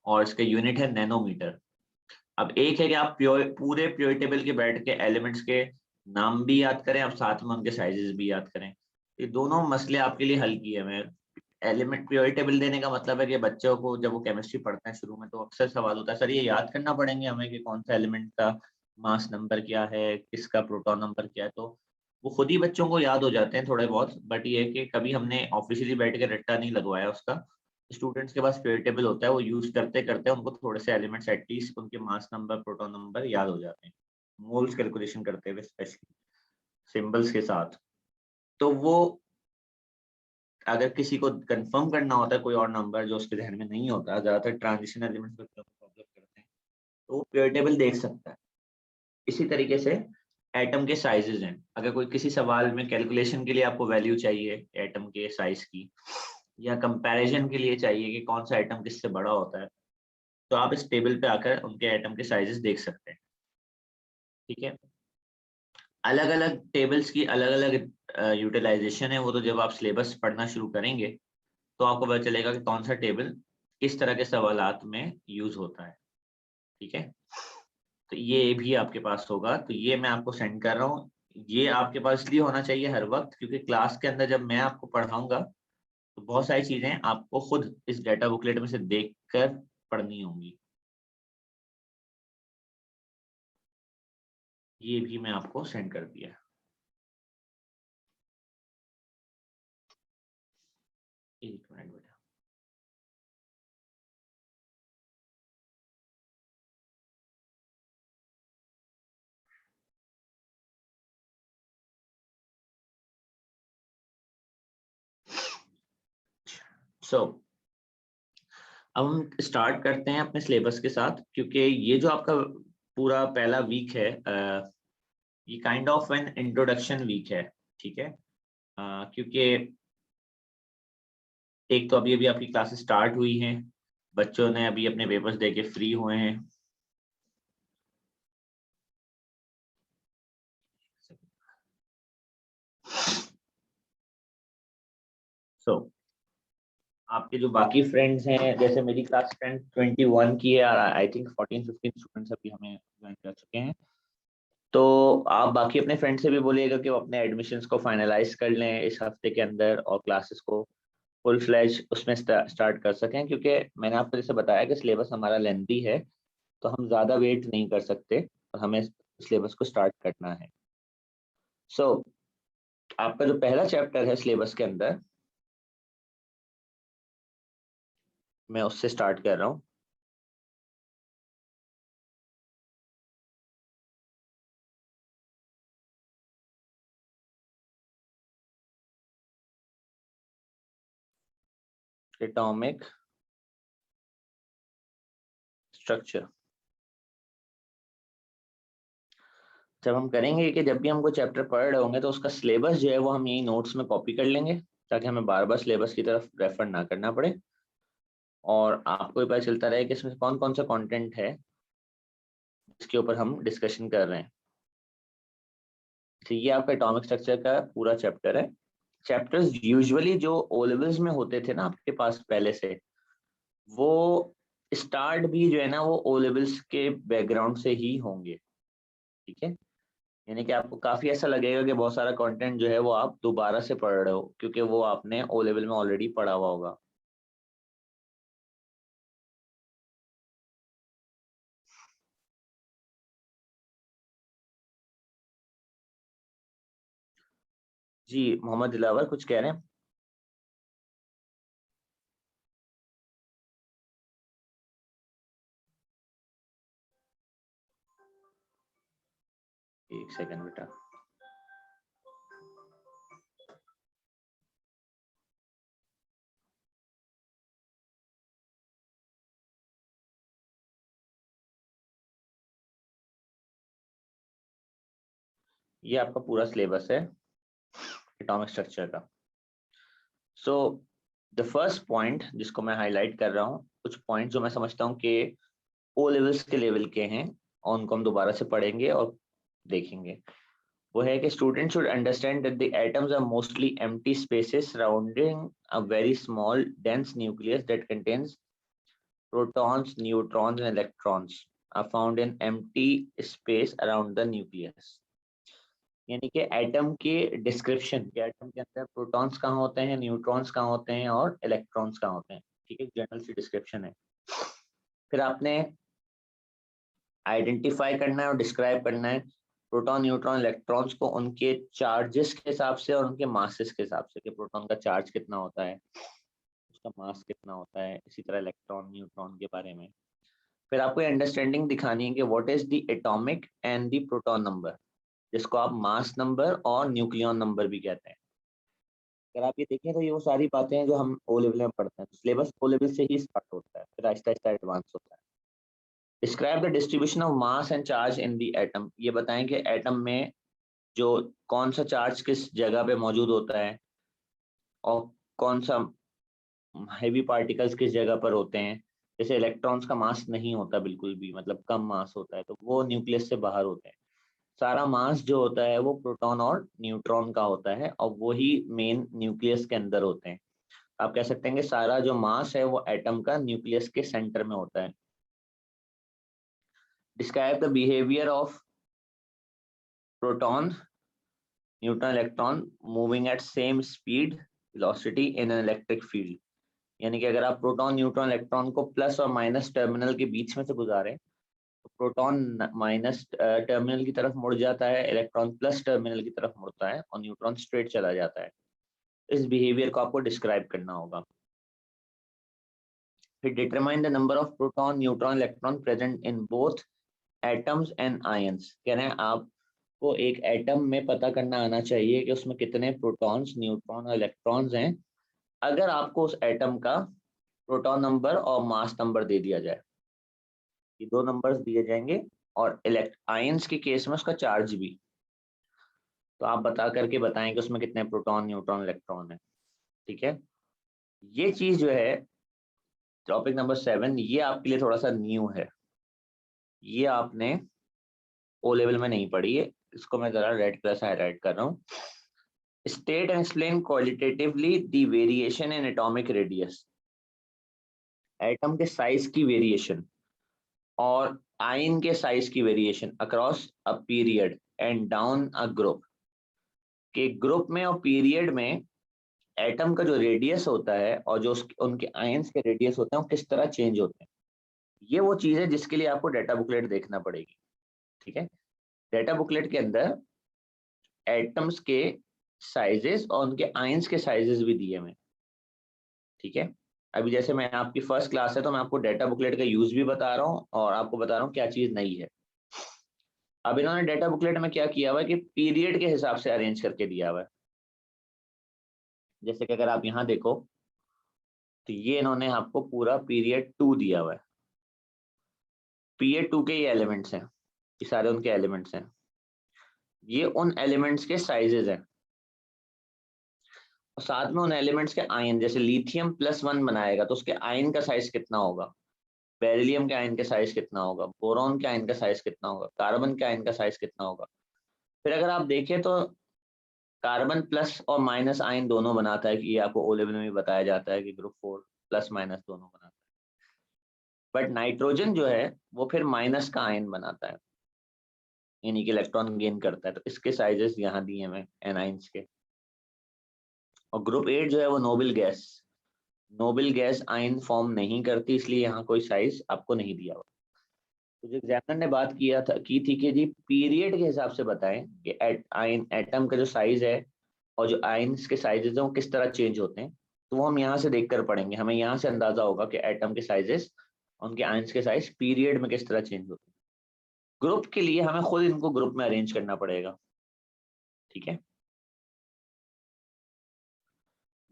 Speaker 1: और इसके यूनिट है नैनोमीटर। अब एक है कि आप पूरे प्योर टेबल के बैठ के एलिमेंट्स के नाम भी याद करें, आप साथ में उनके साइजेस भी याद करें। ये दोनों मसले आपके लिए हल किए हुए हैं। एलिमेंट प्योर टेबल देने का मतलब है कि बच्चों को जब वो केमिस्ट्री पढ़ते हैं शुरू में, तो अक्सर सवाल होता है सर ये याद करना पड़ेंगे हमें कि कौन सा एलिमेंट का मास नंबर क्या है, किसका प्रोटॉन नंबर क्या है। तो वो खुद ही बच्चों को याद हो जाते हैं थोड़े बहुत, बट ये है कि कभी हमने ऑफिशियली बैठ के रट्टा नहीं लगवाया उसका। स्टूडेंट्स के पास प्योर टेबल होता है, वो यूज करते करते उनको थोड़े से एलिमेंट्स एटलीस्ट उनके मास नंबर प्रोटॉन नंबर याद हो जाते हैं, मोल्स कैलकुलेशन करते हुए स्पेशली सिंबल्स के साथ। तो वो अगर किसी को कंफर्म करना होता है कोई और नंबर जो उसके ध्यान में नहीं होता, ज्यादातर ट्रांजिशन एलिमेंट्स बच्चों को प्रॉब्लम करते हैं, तो वो प्योर टेबल देख सकता है। इसी तरीके से एटम के साइजेस हैं, अगर कोई किसी सवाल में कैलकुलेशन के लिए आपको वैल्यू चाहिए एटम के साइज की, या कंपैरिजन के लिए चाहिए कि कौन सा एटम किससे बड़ा होता है, तो आप इस टेबल पे आकर उनके एटम के साइजेस देख सकते हैं। ठीक है, अलग अलग टेबल्स की अलग अलग यूटिलाइजेशन है, वो तो जब आप सिलेबस पढ़ना शुरू करेंगे तो आपको पता चलेगा कि कौन सा टेबल किस तरह के सवालात में यूज होता है। ठीक है, तो ये भी आपके पास होगा, तो ये मैं आपको सेंड कर रहा हूँ। ये आपके पास इसलिए होना चाहिए हर वक्त, क्योंकि क्लास के अंदर जब मैं आपको पढ़ाऊंगा तो बहुत सारी चीजें आपको खुद इस डाटा बुकलेट में से देखकर पढ़नी होंगी। ये भी मैं आपको सेंड कर दिया। एक मिनट बेटा। अब हम स्टार्ट करते हैं अपने सिलेबस के साथ, क्योंकि ये जो आपका पूरा पहला वीक है, ये kind of an introduction week है। ठीक है, क्योंकि एक तो अभी अभी आपकी क्लासेस स्टार्ट हुई हैं, बच्चों ने अभी अपने पेपर्स दे के फ्री हुए हैं। आपके जो बाकी फ्रेंड्स हैं, जैसे मेरी क्लास फ्रेंड 21 की है, आई थिंक 14-15 स्टूडेंट्स अभी हमें ज्वाइन कर चुके हैं। तो आप बाकी अपने फ्रेंड से भी बोलिएगा कि वो अपने एडमिशन्स को फाइनलाइज कर लें इस हफ्ते के अंदर, और क्लासेस को फुल फ्लैज उसमें स्टार्ट कर सकें, क्योंकि मैंने आपको जैसे बताया कि सिलेबस हमारा लेंथी है, तो हम ज़्यादा वेट नहीं कर सकते और हमें सिलेबस को स्टार्ट करना है। आपका जो पहला चैप्टर है सिलेबस के अंदर, मैं उससे स्टार्ट कर रहा हूँ। Atomic structure. जब हम करेंगे कि जब भी हम कोई चैप्टर पढ़ रहे होंगे तो उसका सिलेबस जो है वो हम यही नोट्स में कॉपी कर लेंगे, ताकि हमें बार बार सिलेबस की तरफ रेफर ना करना पड़े, और आपको भी पता चलता रहे कि इसमें कौन कौन सा कंटेंट है जिसके ऊपर हम डिस्कशन कर रहे हैं। तो ये आपका एटॉमिक स्ट्रक्चर का पूरा चैप्टर है। चैप्टर्स यूजुअली जो ओ लेवल्स में होते थे ना आपके पास पहले से, वो स्टार्ट भी जो है ना वो ओ लेवल्स के बैकग्राउंड से ही होंगे। ठीक है, यानी कि आपको काफी ऐसा लगेगा कि बहुत सारा कंटेंट जो है वो आप दोबारा से पढ़ रहे हो, क्योंकि वो आपने ओ लेवल में ऑलरेडी पढ़ा हुआ होगा। जी मोहम्मद दिलावर कुछ कह रहे हैं? एक सेकंड बेटा। ये आपका पूरा सिलेबस है एटॉमिक स्ट्रक्चर का। सो द फर्स्ट पॉइंट जिसको मैं हाईलाइट कर रहा हूँ, कुछ पॉइंट जो मैं समझता हूँ कि ओ लेवल्स के लेवल के हैं, और उनको हम दोबारा से पढ़ेंगे और देखेंगे। वो है कि student should understand that the atoms are mostly empty spaces surrounding a very small dense nucleus that contains protons, neutrons and electrons are found in empty space around the nucleus। यानी कि एटम के description के, atom के अंदर protons कहाँ होते हैं, neutrons कहाँ होते हैं और इलेक्ट्रॉन्स कहाँ होते हैं। ठीक है, जनरल सी डिस्क्रिप्शन है। फिर आपने आइडेंटिफाई करना है और डिस्क्राइब करना है प्रोटॉन, न्यूट्रॉन, इलेक्ट्रॉन्स को उनके चार्जेस के हिसाब से और उनके मासेस के हिसाब से, कि प्रोटॉन का चार्ज कितना होता है, उसका मास कितना होता है, इसी तरह इलेक्ट्रॉन न्यूट्रॉन के बारे में। फिर आपको अंडरस्टैंडिंग दिखानी है कि what is the atomic and the proton number, जिसको आप मास नंबर और न्यूक्लियन नंबर भी कहते हैं। अगर आप ये देखें तो ये वो सारी बातें हैं जो हम ओ लेवल में पढ़ते हैं। सिलेबस ओ लेवल से ही स्टार्ट होता है, फिर आहिस्ता आहिस्ता एडवांस होता है। Describe the distribution of mass and charge in the atom, ये बताएं कि एटम में जो कौन सा चार्ज किस जगह पे मौजूद होता है और कौन सा हैवी पार्टिकल्स किस जगह पर होते हैं। जैसे इलेक्ट्रॉन्स का मास नहीं होता बिल्कुल भी, मतलब कम मास होता है, तो वो न्यूक्लियस से बाहर होते हैं। सारा मास जो होता है वो प्रोटॉन और न्यूट्रॉन का होता है और वही मेन न्यूक्लियस के अंदर होते हैं। आप कह सकते हैं कि सारा जो मास है वो एटम का न्यूक्लियस के सेंटर में होता है। Describe the behaviour of proton neutron electron moving at same speed velocity in an electric field, यानी कि अगर आप प्रोटॉन न्यूट्रॉन इलेक्ट्रॉन को प्लस और माइनस टर्मिनल के बीच में से गुजारें तो प्रोटॉन माइनस टर्मिनल की तरफ मुड़ जाता है, इलेक्ट्रॉन प्लस टर्मिनल की तरफ मुड़ता है और न्यूट्रॉन स्ट्रेट चला जाता है। इस बिहेवियर को आपको डिस्क्राइब करना होगा। फिर determine the number of proton neutron electron present in both atoms and ions, कह रहे हैं आपको एक एटम में पता करना आना चाहिए कि उसमें कितने प्रोटॉन्स न्यूट्रॉन और इलेक्ट्रॉन्स हैं, अगर आपको उस एटम का प्रोटॉन नंबर और मास नंबर दे दिया जाए। ये दो नंबर्स दिए जाएंगे और आयंस के केस में उसका चार्ज भी, तो आप बता करके बताएं कि उसमें कितने प्रोटॉन न्यूट्रॉन इलेक्ट्रॉन है। ठीक है, ये चीज जो है टॉपिक नंबर 7, ये आपके लिए थोड़ा सा न्यू है, ये आपने ओ लेवल में नहीं पढ़ी है। इसको मैं जरा रेड कलर से हाईलाइट कर रहा हूँ। State and explain qualitatively the variation in atomic radius, atom के साइज की वेरिएशन और आयन के साइज की variation across a period and down a group, के ग्रुप में और पीरियड में एटम का जो रेडियस होता है और जो उनके आयंस के रेडियस होते हैं वो किस तरह चेंज होते हैं। ये वो चीज है जिसके लिए आपको डेटा बुकलेट देखना पड़ेगी। ठीक है, डेटा बुकलेट के अंदर एटम्स के साइजेस और उनके आयंस के साइजेस भी दिए हुए। ठीक है, अभी जैसे मैं आपकी फर्स्ट क्लास है तो मैं आपको डेटा बुकलेट का यूज भी बता रहा हूँ और आपको बता रहा हूँ क्या चीज नहीं है। अब इन्होंने डेटा बुकलेट में क्या किया हुआ है कि पीरियड के हिसाब से अरेंज करके दिया हुआ है। जैसे कि अगर आप यहाँ देखो तो ये इन्होंने आपको पूरा पीरियड 2 दिया हुआ है। पीरियड 2 के ये एलिमेंट्स हैं, ये सारे उनके एलिमेंट्स हैं, ये उन एलिमेंट्स के साइजेस हैं और साथ में उन एलिमेंट्स के आयन, जैसे लिथियम +1 बनाएगा तो उसके आयन का साइज कितना होगा, बेरिलियम के आयन का साइज कितना होगा, बोरॉन के आयन का साइज कितना होगा, कार्बन के आयन का साइज कितना होगा। फिर अगर आप देखें तो कार्बन प्लस और माइनस आयन दोनों बनाता है, कि ये आपको ओ लेवल में भी बताया जाता है कि ग्रुप 4 प्लस माइनस दोनों बनाता है। बट नाइट्रोजन जो है वो फिर माइनस का आयन बनाता है, यानी कि इलेक्ट्रॉन गेन करता है। तो इसके साइजेस यहाँ दिए हुए एनाइंस के। और ग्रुप 8 जो है वो नोबल गैस आयन फॉर्म नहीं करती, इसलिए यहाँ कोई साइज आपको नहीं दिया हुआ। तो जो एग्जामिनर ने बात की थी कि जी पीरियड के हिसाब से बताएं कि आयन एटम का जो साइज है और जो आयंस के साइजेस हैं वो किस तरह चेंज होते हैं। तो वो हम यहाँ से देखकर पढ़ेंगे, हमें यहाँ से अंदाजा होगा कि एटम के साइजेस, उनके आयंस के साइज पीरियड में किस तरह चेंज होते हैं। ग्रुप के लिए हमें खुद इनको ग्रुप में अरेंज करना पड़ेगा। ठीक है,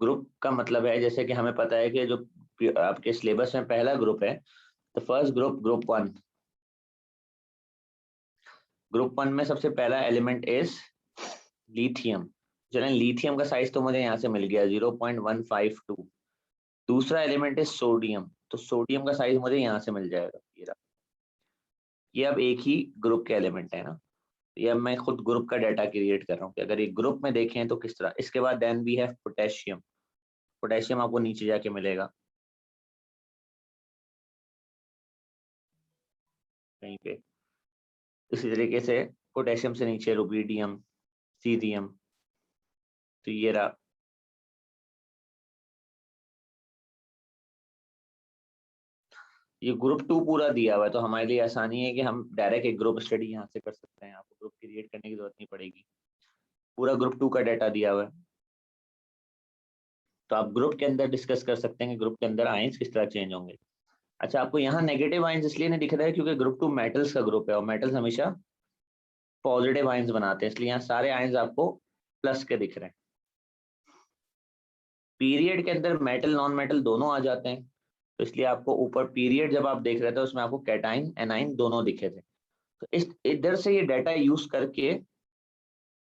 Speaker 1: ग्रुप का मतलब है जैसे कि हमें पता है कि जो आपके सिलेबस में पहला ग्रुप है, तो फर्स्ट ग्रुप 1, ग्रुप 1 में सबसे पहला एलिमेंट इज लिथियम। चलें, लिथियम का साइज तो मुझे यहाँ से मिल गया 0.152। दूसरा एलिमेंट है सोडियम, तो सोडियम का साइज मुझे यहाँ से मिल जाएगा, ये अब एक ही ग्रुप के एलिमेंट है ना। ये अब मैं खुद ग्रुप का डाटा क्रिएट कर रहा हूँ कि अगर ये ग्रुप में देखें तो किस तरह। इसके बाद then we have potassium, potassium आपको नीचे जाके मिलेगा कहीं पे। इसी तरीके से पोटेशियम से नीचे रुबिडियम, सीरियम, तो ये रहा। ये ग्रुप 2 पूरा दिया हुआ है, तो हमारे लिए आसानी है कि हम डायरेक्ट एक ग्रुप स्टडी यहाँ से कर सकते हैं, आपको ग्रुप क्रिएट करने की जरूरत नहीं पड़ेगी। पूरा ग्रुप 2 का डाटा दिया हुआ है, तो आप ग्रुप के अंदर डिस्कस कर सकते हैं कि ग्रुप के अंदर आयंस किस तरह चेंज होंगे। अच्छा, आपको यहाँ नेगेटिव आयंस इसलिए नहीं दिख रहा है क्योंकि ग्रुप 2 मेटल्स का ग्रुप है और मेटल्स हमेशा पॉजिटिव आयंस बनाते हैं, इसलिए यहाँ सारे आयंस आपको प्लस के दिख रहे हैं। पीरियड के अंदर मेटल नॉन मेटल दोनों आ जाते हैं, तो इसलिए आपको ऊपर पीरियड जब आप देख रहे थे उसमें आपको कैटाइन एनाइन दोनों दिखे थे। तो इस इधर से ये डाटा यूज करके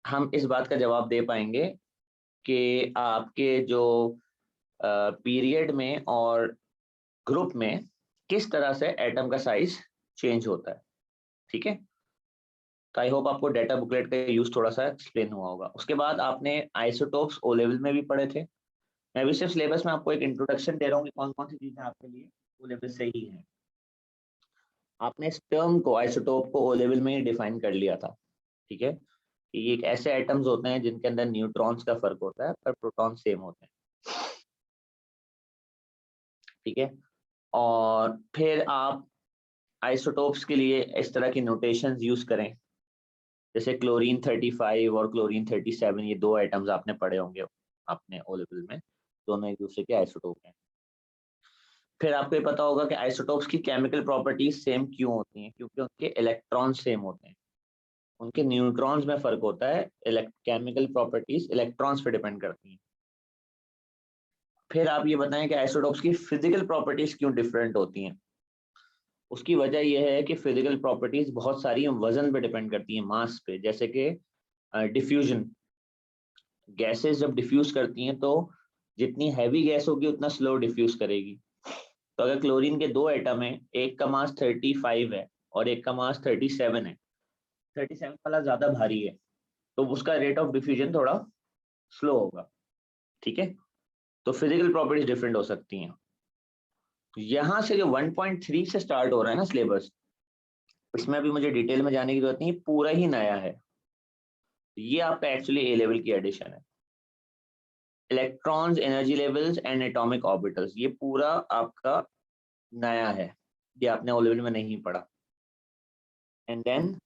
Speaker 1: हम इस बात का जवाब दे पाएंगे कि आपके जो पीरियड में और ग्रुप में किस तरह से एटम का साइज चेंज होता है। ठीक है, तो आई होप आपको डाटा बुकलेट का यूज थोड़ा सा एक्सप्लेन हुआ होगा। उसके बाद आपने आइसोटोप्स ओ लेवल में भी पढ़े थे। मैं भी सिर्फ सिलेबस में आपको एक इंट्रोडक्शन दे रहा हूँ कि कौन कौन सी चीजें आपके लिए ओ लेवल से ही है। आपने इस टर्म को आइसोटोप को ओ लेवल में ही डिफाइन कर लिया था। ठीक है, कि ये एक ऐसे एटम्स होते हैं जिनके अंदर न्यूट्रॉन्स का फर्क होता है पर प्रोटॉन सेम होते हैं। ठीक है, और फिर आप आइसोटोप्स के लिए इस तरह की नोटेशंस यूज करें, जैसे क्लोरीन 35 और क्लोरीन 37, ये दो आइटम्स आपने पढ़े होंगे अपने ओ लेवल में, दोनों एक दूसरे के आइसोटोप हैं। फिर आपको ये पता होगा कि आइसोटोप्स की केमिकल प्रॉपर्टीज सेम क्यों होती हैं, क्योंकि उनके इलेक्ट्रॉन सेम होते हैं, उनके न्यूट्रॉन्स में फर्क होता है। केमिकल प्रॉपर्टीज इलेक्ट्रॉन्स पे डिपेंड करती हैं। फिर आप ये बताएं कि आइसोटोप्स की फिजिकल प्रॉपर्टीज क्यों डिफरेंट होती हैं। उसकी वजह यह है कि फिजिकल प्रॉपर्टीज बहुत सारी वजन पे डिपेंड करती हैं, मास पे। जैसे कि डिफ्यूजन, गैसेस जब डिफ्यूज करती हैं तो जितनी हैवी गैस होगी उतना स्लो डिफ्यूज करेगी। तो अगर क्लोरीन के दो एटम है, एक का मास 35 है और एक का मास 37 है, 37 वाला ज्यादा भारी है तो उसका रेट ऑफ डिफ्यूजन थोड़ा स्लो होगा। ठीक है, तो फिजिकल प्रॉपर्टीज डिफरेंट हो सकती हैं। यहाँ से जो 1.3 से स्टार्ट हो रहा है ना सिलेबस, इसमें अभी मुझे डिटेल में जाने की जरूरत नहीं, पूरा ही नया है। ये आपका एक्चुअली ए लेवल की एडिशन है। Electrons, energy levels and atomic orbitals, ये पूरा आपका नया है, ये आपने ओ लेवल में नहीं पढ़ा। एंड देन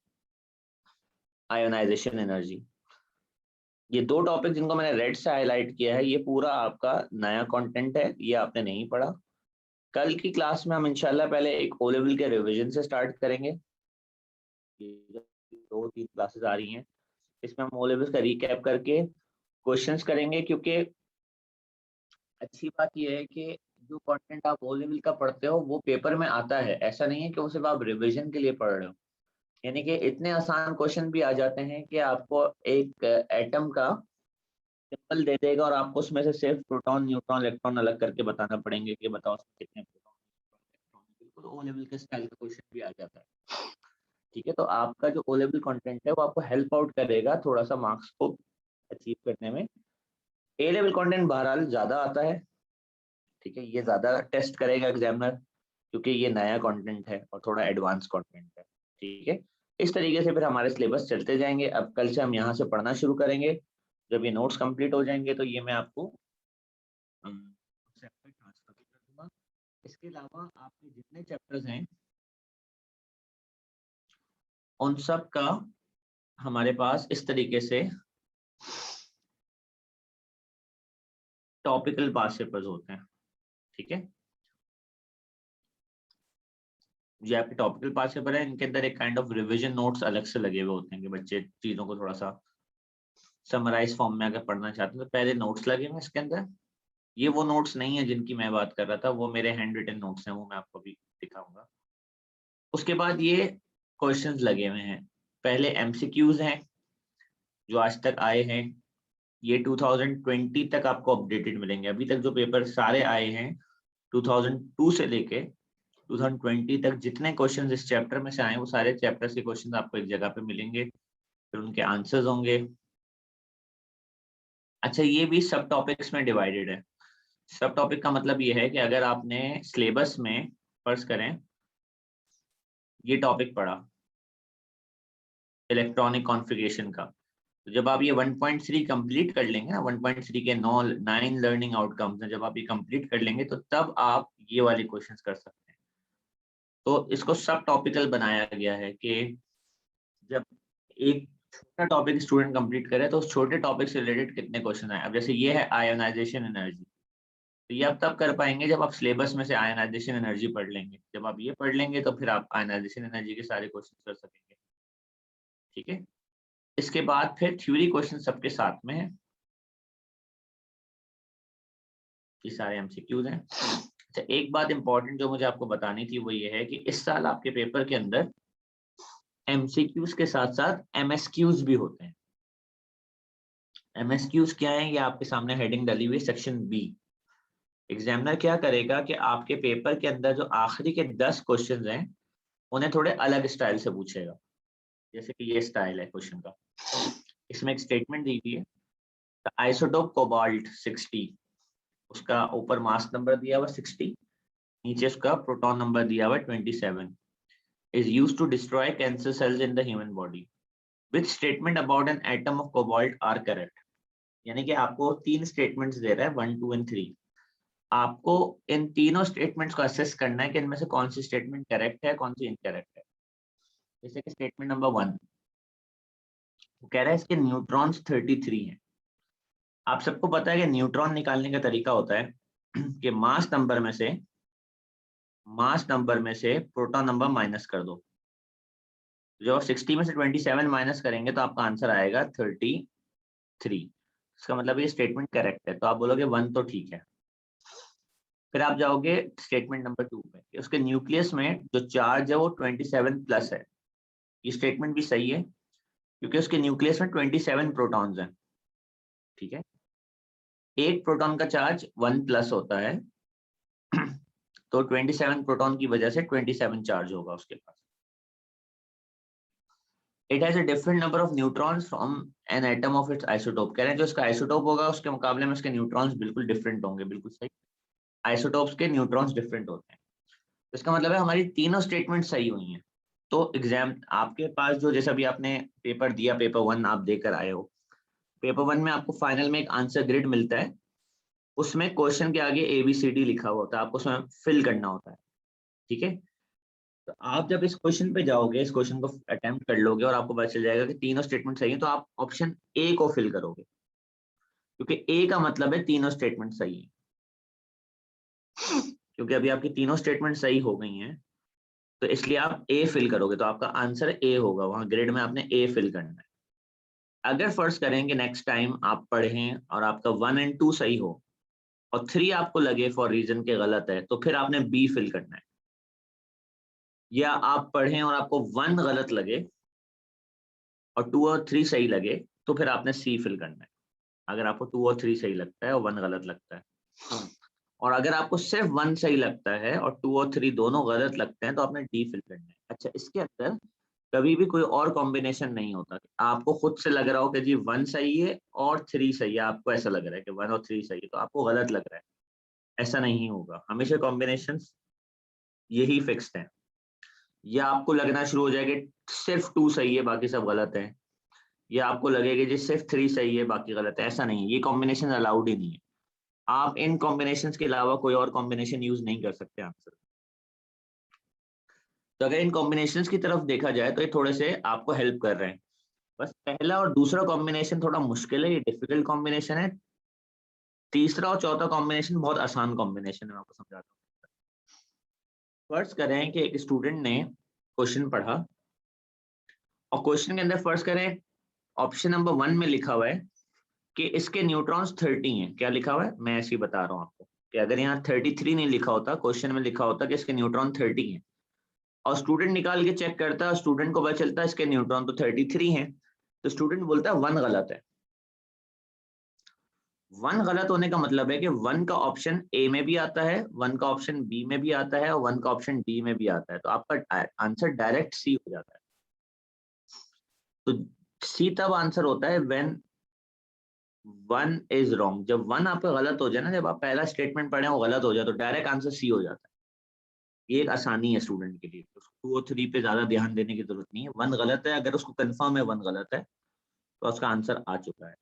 Speaker 1: आयोनाइजेशन एनर्जी, ये दो टॉपिक जिनको मैंने रेड से हाईलाइट किया है, ये पूरा आपका नया कंटेंट है, ये आपने नहीं पढ़ा। कल की क्लास में हम इंशाल्लाह पहले एक ओ लेवल के रिवीजन से स्टार्ट करेंगे। 2-3 क्लासेस आ रही हैं, इसमें हम ओ लेवल का रिकैप करके क्वेश्चंस करेंगे, क्योंकि अच्छी बात यह है कि जो कंटेंट आप ओ लेवल का पढ़ते हो वो पेपर में आता है। ऐसा नहीं है कि वो सिर्फ आप रिवीजन के लिए पढ़ रहे हो, यानी कि इतने आसान क्वेश्चन भी आ जाते हैं कि आपको एक एटम का सिंबल दे देगा और आपको उसमें से सिर्फ प्रोटॉन, न्यूट्रॉन, इलेक्ट्रॉन अलग करके बताना पड़ेंगे कि बताओ उसमें कितने प्रोटॉन, बिल्कुल ओ लेवल के स्टाइल का क्वेश्चन भी आ जाता है। ठीक है, तो आपका जो ओ लेवल कंटेंट है वो आपको हेल्प आउट करेगा थोड़ा सा मार्क्स को अचीव करने में। ए लेवल कंटेंट बहरहाल ज्यादा आता है। ठीक है, ये ज्यादा टेस्ट करेगा एग्जामिनर, क्योंकि ये नया कंटेंट है और थोड़ा एडवांस कंटेंट है। ठीक है, इस तरीके से फिर हमारे सिलेबस चलते जाएंगे। अब कल से हम यहाँ से पढ़ना शुरू करेंगे। जब ये नोट्स कंप्लीट हो जाएंगे तो ये मैं आपको ट्रांसफर कर दूंगा। इसके अलावा आपके जितने चैप्टर्स हैं उन सब का हमारे पास इस तरीके से टॉपिकल पास पेपर्स होते हैं। ठीक है, जो आपके टॉपिकल पास पेपर है इनके अंदर एक काइंड ऑफ रिवीजन नोट्स अलग से लगे हुए होते हैं कि बच्चे चीजों को थोड़ा सा समराइज फॉर्म में अगर पढ़ना चाहते हैं तो पहले नोट्स लगे हुए इसके अंदर। ये वो नोट्स नहीं है जिनकी मैं बात कर रहा था, वो मेरे हैंड रिटन नोट्स हैं, वो मैं आपको अभी दिखाऊंगा। उसके बाद ये क्वेश्चंस लगे हुए हैं। पहले एमसीक्यूज हैं जो आज तक आए हैं, ये 2020 तक आपको अपडेटेड मिलेंगे। अभी तक जो पेपर सारे आए हैं 2002 से लेके 2020 तक, जितने क्वेश्चंस इस चैप्टर में से आए वो सारे चैप्टर के क्वेश्चंस आपको एक जगह पे मिलेंगे, फिर उनके आंसर्स होंगे। अच्छा, ये भी सब टॉपिक्स में डिवाइडेड है। सब टॉपिक का मतलब ये है कि अगर आपने सिलेबस में फर्ज करें ये टॉपिक पढ़ा इलेक्ट्रॉनिक कॉन्फ़िगरेशन का, तो जब आप ये 1.3 कंप्लीट कर लेंगे ना, 1.3 के 9 लर्निंग आउटकम्स हैं, जब आप ये कंप्लीट कर लेंगे तो तब आप ये वाले क्वेश्चंस कर सकते हैं। तो इसको सब टॉपिकल बनाया गया है कि जब एक छोटा टॉपिक स्टूडेंट कंप्लीट करे तो उस छोटे टॉपिक से रिलेटेड कितने क्वेश्चन आए। अब जैसे ये है आयोनाइजेशन एनर्जी, तो ये आप तब कर पाएंगे जब आप सिलेबस में से आयोनाइजेशन एनर्जी पढ़ लेंगे। जब आप ये पढ़ लेंगे तो फिर आप आयोनाइजेशन एनर्जी के सारे क्वेश्चन कर सकेंगे। ठीक है, इसके बाद फिर थ्योरी क्वेश्चन सबके साथ में है, ये सारे एमसीक्यूज हैं। अच्छा, एक बात इंपॉर्टेंट जो मुझे आपको बतानी थी वो ये है कि इस साल आपके पेपर के अंदर एमसीक्यूज के साथ साथ एमएसक्यूज भी होते हैं। एमएसक्यूज क्या है, ये आपके सामने हेडिंग डली हुई सेक्शन बी। एग्जामिनर क्या करेगा कि आपके पेपर के अंदर जो आखिरी के 10 क्वेश्चंस हैं उन्हें थोड़े अलग स्टाइल से पूछेगा। जैसे कि ये स्टाइल है क्वेश्चन का, इसमें एक स्टेटमेंट दी हुई है, द आइसोटोप कोबाल्ट 60, उसका ऊपर मास नंबर दिया हुआ 60, नीचे उसका प्रोटॉन नंबर दिया हुआ 27, is used to destroy cancer cells in the human body. Which statement about an atom of cobalt are correct? यानी कि आपको 3 स्टेटमेंट्स दे रहा है 1, 2 एंड 3। आपको इन तीनों स्टेटमेंट्स को असेस करना है कि इनमें से कौन सी स्टेटमेंट करेक्ट है, कौन सी इनकरेक्ट है। जैसे कि स्टेटमेंट नंबर 1 वो कह रहा है इसके न्यूट्रॉन्स 33 हैं। आप सबको पता है कि न्यूट्रॉन निकालने का तरीका होता है कि मास नंबर में से प्रोटॉन नंबर माइनस कर दो। जब आप 60 में से 27 माइनस करेंगे तो आपका आंसर आएगा 33। इसका मतलब ये स्टेटमेंट करेक्ट है, तो आप बोलोगे 1 तो ठीक है। फिर आप जाओगे स्टेटमेंट नंबर 2 पे, उसके न्यूक्लियस में जो चार्ज है वो 27 प्लस है। ये स्टेटमेंट भी सही है क्योंकि उसके न्यूक्लियस में 27 प्रोटॉन्स हैं। ठीक है, एक प्रोटॉन का चार्ज 1 प्लस होता है तो 27 प्रोटॉन की वजह से 27 चार्ज होगा उसके पास। It has a different number of neutrons from an atom of its isotope। कह रहे हैं जो इसका आइसोटोप होगा उसके मुकाबले में उसके न्यूट्रॉन्स बिल्कुल डिफरेंट होंगे। बिल्कुल सही, आइसोटोप्स के न्यूट्रॉन्स डिफरेंट होते हैं। तो इसका मतलब है हमारी तीनों स्टेटमेंट सही हुई हैं। तो एग्जाम आपके पास जो, जैसा भी आपने पेपर दिया, पेपर 1 आप देकर आए हो, पेपर 1 में आपको फाइनल में एक आंसर ग्रिड मिलता है, उसमें क्वेश्चन के आगे ABCD लिखा हुआ होता है, आपको उसमें फिल करना होता है। ठीक है, तो आप जब इस क्वेश्चन पे जाओगे, इस क्वेश्चन को अटेम्प्ट कर लोगे और आपको पता चल जाएगा कि तीनों स्टेटमेंट सही है, तो आप ऑप्शन ए को फिल करोगे क्योंकि ए का मतलब है तीनों स्टेटमेंट सही है। क्योंकि अभी आपकी तीनों स्टेटमेंट सही हो गई हैं तो इसलिए आप ए फिल करोगे, तो आपका आंसर ए होगा। वहां ग्रेड में आपने ए फिल करना है। अगर फर्ज करेंगे नेक्स्ट टाइम आप पढ़ें और आपका 1 एंड 2 सही हो और 3 आपको लगे फॉर रीजन के गलत है, तो फिर आपने बी फिल करना है। या आप पढ़ें और आपको 1 गलत लगे और 2 और 3 सही लगे, तो फिर आपने सी फिल करना है। अगर आपको 2 और 3 सही लगता है और 1 गलत लगता है, और अगर आपको सिर्फ 1 सही लगता है और 2 और 3 दोनों गलत लगते हैं, तो आपने डी फिल करना है। अच्छा, इसके अंदर कभी भी कोई और कॉम्बिनेशन नहीं होता। आपको खुद से लग रहा हो कि जी 1 सही है और 3 सही है, आपको ऐसा लग रहा है कि 1 और 3 सही है, तो आपको गलत लग रहा है, ऐसा नहीं होगा। हमेशा कॉम्बिनेशंस यही फिक्स्ड हैं। या आपको लगना शुरू हो जाएगा सिर्फ 2 सही है बाकी सब गलत है, या आपको लगेगा जी सिर्फ 3 सही है बाकी गलत है, ऐसा नहीं है। ये कॉम्बिनेशन अलाउड ही नहीं है। आप इन कॉम्बिनेशंस के अलावा कोई और कॉम्बिनेशन यूज नहीं कर सकते आंसर। तो अगर इन कॉम्बिनेशंस की तरफ देखा जाए तो ये थोड़े से आपको हेल्प कर रहे हैं। बस पहला और दूसरा कॉम्बिनेशन थोड़ा मुश्किल है, ये डिफिकल्ट कॉम्बिनेशन है। तीसरा और चौथा कॉम्बिनेशन बहुत आसान कॉम्बिनेशन है, मैं आपको समझाता हूँ। फर्ज करें कि एक स्टूडेंट ने क्वेश्चन पढ़ा और क्वेश्चन के अंदर फर्ज करें ऑप्शन नंबर 1 में लिखा हुआ है कि इसके न्यूट्रॉन्स 30 हैं। क्या लिखा हुआ है, मैं ऐसे ही बता रहा हूँ आपको कि अगर यहाँ 33 नहीं लिखा होता, क्वेश्चन में लिखा होता कि इसके न्यूट्रॉन 30 हैं, और स्टूडेंट निकाल के चेक करता है, स्टूडेंट को पता चलता है इसके न्यूट्रॉन तो 33 हैं, तो स्टूडेंट बोलता है 1 गलत है। 1 गलत होने का मतलब है कि 1 का ऑप्शन ए में भी आता है, 1 का ऑप्शन बी में भी आता है और 1 का ऑप्शन डी में भी आता है, तो आपका आंसर डायरेक्ट सी हो जाता है। तो सी तब आंसर होता है व्हेन 1 इज रॉन्ग। जब 1 आपका गलत हो जाए ना, जब आप पहला स्टेटमेंट पढ़े वो गलत हो जाए, तो डायरेक्ट आंसर सी हो जाता है। ये एक आसानी है स्टूडेंट के लिए, उसको 2 और 3 पे ज्यादा ध्यान देने की जरूरत नहीं है। 1 गलत है, अगर उसको कंफर्म है 1 गलत है तो उसका आंसर आ चुका है।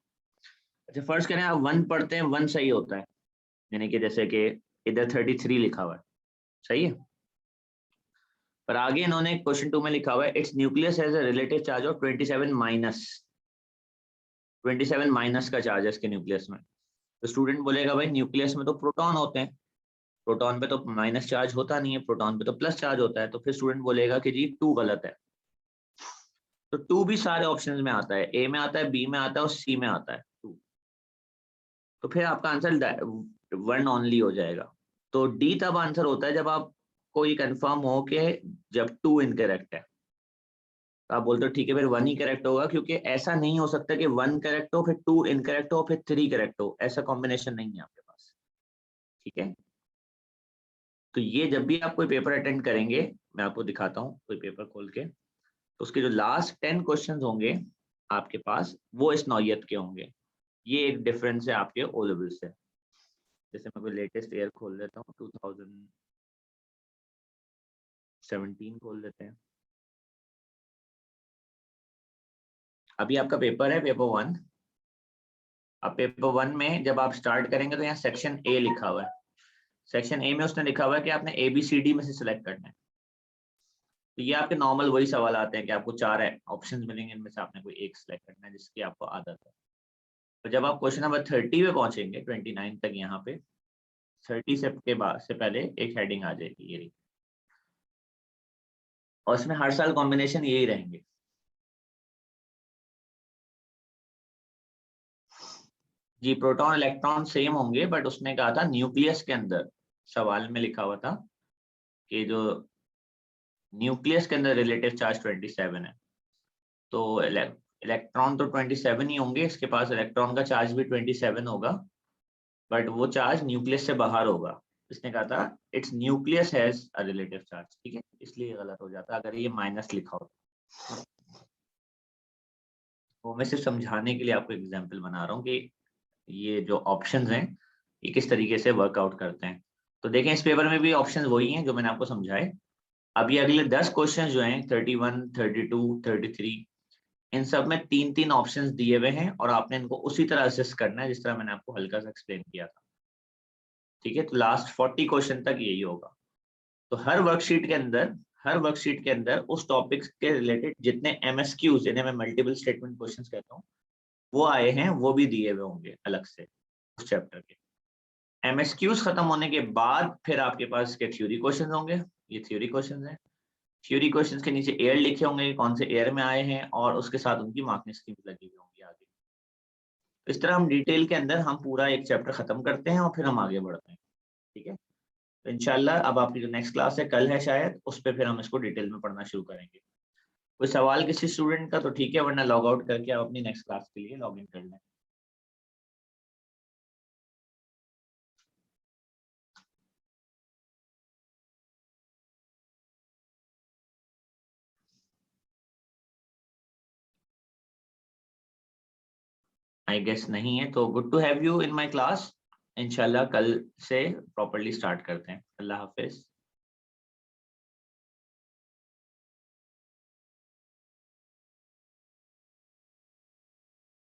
Speaker 1: अच्छा, फर्ज करें आप 1 पढ़ते हैं, 1 सही होता है, यानी कि जैसे कि इधर 33 लिखा हुआ है, सही है, पर आगे इन्होंने क्वेश्चन 2 में लिखा हुआ है it's nucleus has a relative charge of 27 minus का चार्ज है इसके न्यूक्लियस में। तो स्टूडेंट बोलेगा भाई न्यूक्लियस में तो प्रोटॉन होते हैं, प्रोटॉन पे तो माइनस चार्ज होता नहीं है, प्रोटॉन पे तो प्लस चार्ज होता है। तो फिर स्टूडेंट बोलेगा कि जी 2 गलत है। तो 2 भी सारे ऑप्शंस में आता है, ए में आता है, बी में आता है और सी में आता है 2। तो फिर आपका आंसर 1 ओनली हो जाएगा। तो डी तब आंसर होता है जब आपको ये कंफर्म हो कि जब 2 इनकरेक्ट है, तो आप बोलते हो ठीक है फिर 1 ही करेक्ट होगा, क्योंकि ऐसा नहीं हो सकता कि 1 करेक्ट हो फिर 2 इनकरेक्ट हो फिर 3 करेक्ट हो, ऐसा कॉम्बिनेशन नहीं है आपके पास। ठीक है, तो ये जब भी आप कोई पेपर अटेंड करेंगे, मैं आपको दिखाता हूँ कोई पेपर खोल के, तो उसके जो लास्ट 10 क्वेश्चंस होंगे आपके पास वो इस नौयत के होंगे। ये एक डिफरेंस है आपके ओ लेवल से। जैसे मैं कोई लेटेस्ट ईयर खोल लेता हूँ, 2017 खोल लेते हैं। अभी आपका पेपर है पेपर 1। अब पेपर 1 में जब आप स्टार्ट करेंगे तो यहाँ सेक्शन ए लिखा हुआ है। सेक्शन ए में उसने लिखा हुआ है कि आपने ABCD में से सिलेक्ट करना है। तो ये आपके नॉर्मल वही सवाल आते हैं कि आपको 4 ऑप्शंस मिलेंगे, इनमें से आपने कोई एक सिलेक्ट करना है जिसकी आपको आदत है। तो जब आप क्वेश्चन नंबर 30 पे पहुंचेंगे, 29 तक, यहाँ पे 30 से के बाद से पहले एक हेडिंग आ जाएगी ये रही, और इसमें हर साल कॉम्बिनेशन यही रहेंगे। जी, प्रोटॉन इलेक्ट्रॉन सेम होंगे, बट उसने कहा था न्यूक्लियस के अंदर, सवाल में लिखा हुआ था कि जो न्यूक्लियस के अंदर रिलेटिव चार्ज 27 है, तो इलेक्ट्रॉन तो 27 ही होंगे, इसके पास इलेक्ट्रॉन का चार्ज भी 27 होगा, बट वो चार्ज न्यूक्लियस से बाहर होगा। इसने कहा था it's nucleus has a relative charge. ठीक है, इसलिए गलत हो जाता अगर ये माइनस लिखा हो। तो मैं सिर्फ समझाने के लिए आपको एग्जांपल बना रहा हूँ कि ये जो ऑप्शंस हैं ये किस तरीके से वर्कआउट करते हैं। तो देखें, इस पेपर में भी ऑप्शंस वही हैं जो मैंने आपको समझाए। अब ये अगले 10 क्वेश्चन जो हैं 31, 32, 33, इन सब में 3-3 ऑप्शंस दिए हुए हैं, और आपने इनको उसी तरह असेस करना है जिस तरह मैंने आपको हल्का सा एक्सप्लेन किया था। ठीक है, तो लास्ट 40 क्वेश्चन तक यही होगा। तो हर वर्कशीट के अंदर उस टॉपिक के रिलेटेड जितने MSQs, जिन्हें मैं मल्टीपल स्टेटमेंट क्वेश्चंस कहता हूँ, वो आए हैं, वो भी दिए हुए होंगे अलग से उस चैप्टर के। MSQs खत्म होने के बाद फिर आपके पास के थ्योरी क्वेश्चंस होंगे। ये थ्योरी क्वेश्चंस हैं। थ्योरी क्वेश्चंस के नीचे एयर लिखे होंगे, कौन से एयर में आए हैं, और उसके साथ उनकी मार्किंग स्कीम लगी हुई होंगी आगे। इस तरह हम डिटेल के अंदर हम पूरा एक चैप्टर खत्म करते हैं और फिर हम आगे बढ़ते हैं। ठीक है, तो इंशाल्लाह अब आपकी जो नेक्स्ट क्लास है कल है शायद, उस पर फिर हम इसको डिटेल में पढ़ना शुरू करेंगे। कोई सवाल किसी स्टूडेंट का तो ठीक है, वरना लॉग आउट करके आप अपनी नेक्स्ट क्लास के लिए लॉग इन कर लें। आई गेस नहीं है, तो good to have you in my class. इंशाल्लाह कल से प्रॉपर्ली स्टार्ट करते हैं। अल्लाह हाफिज।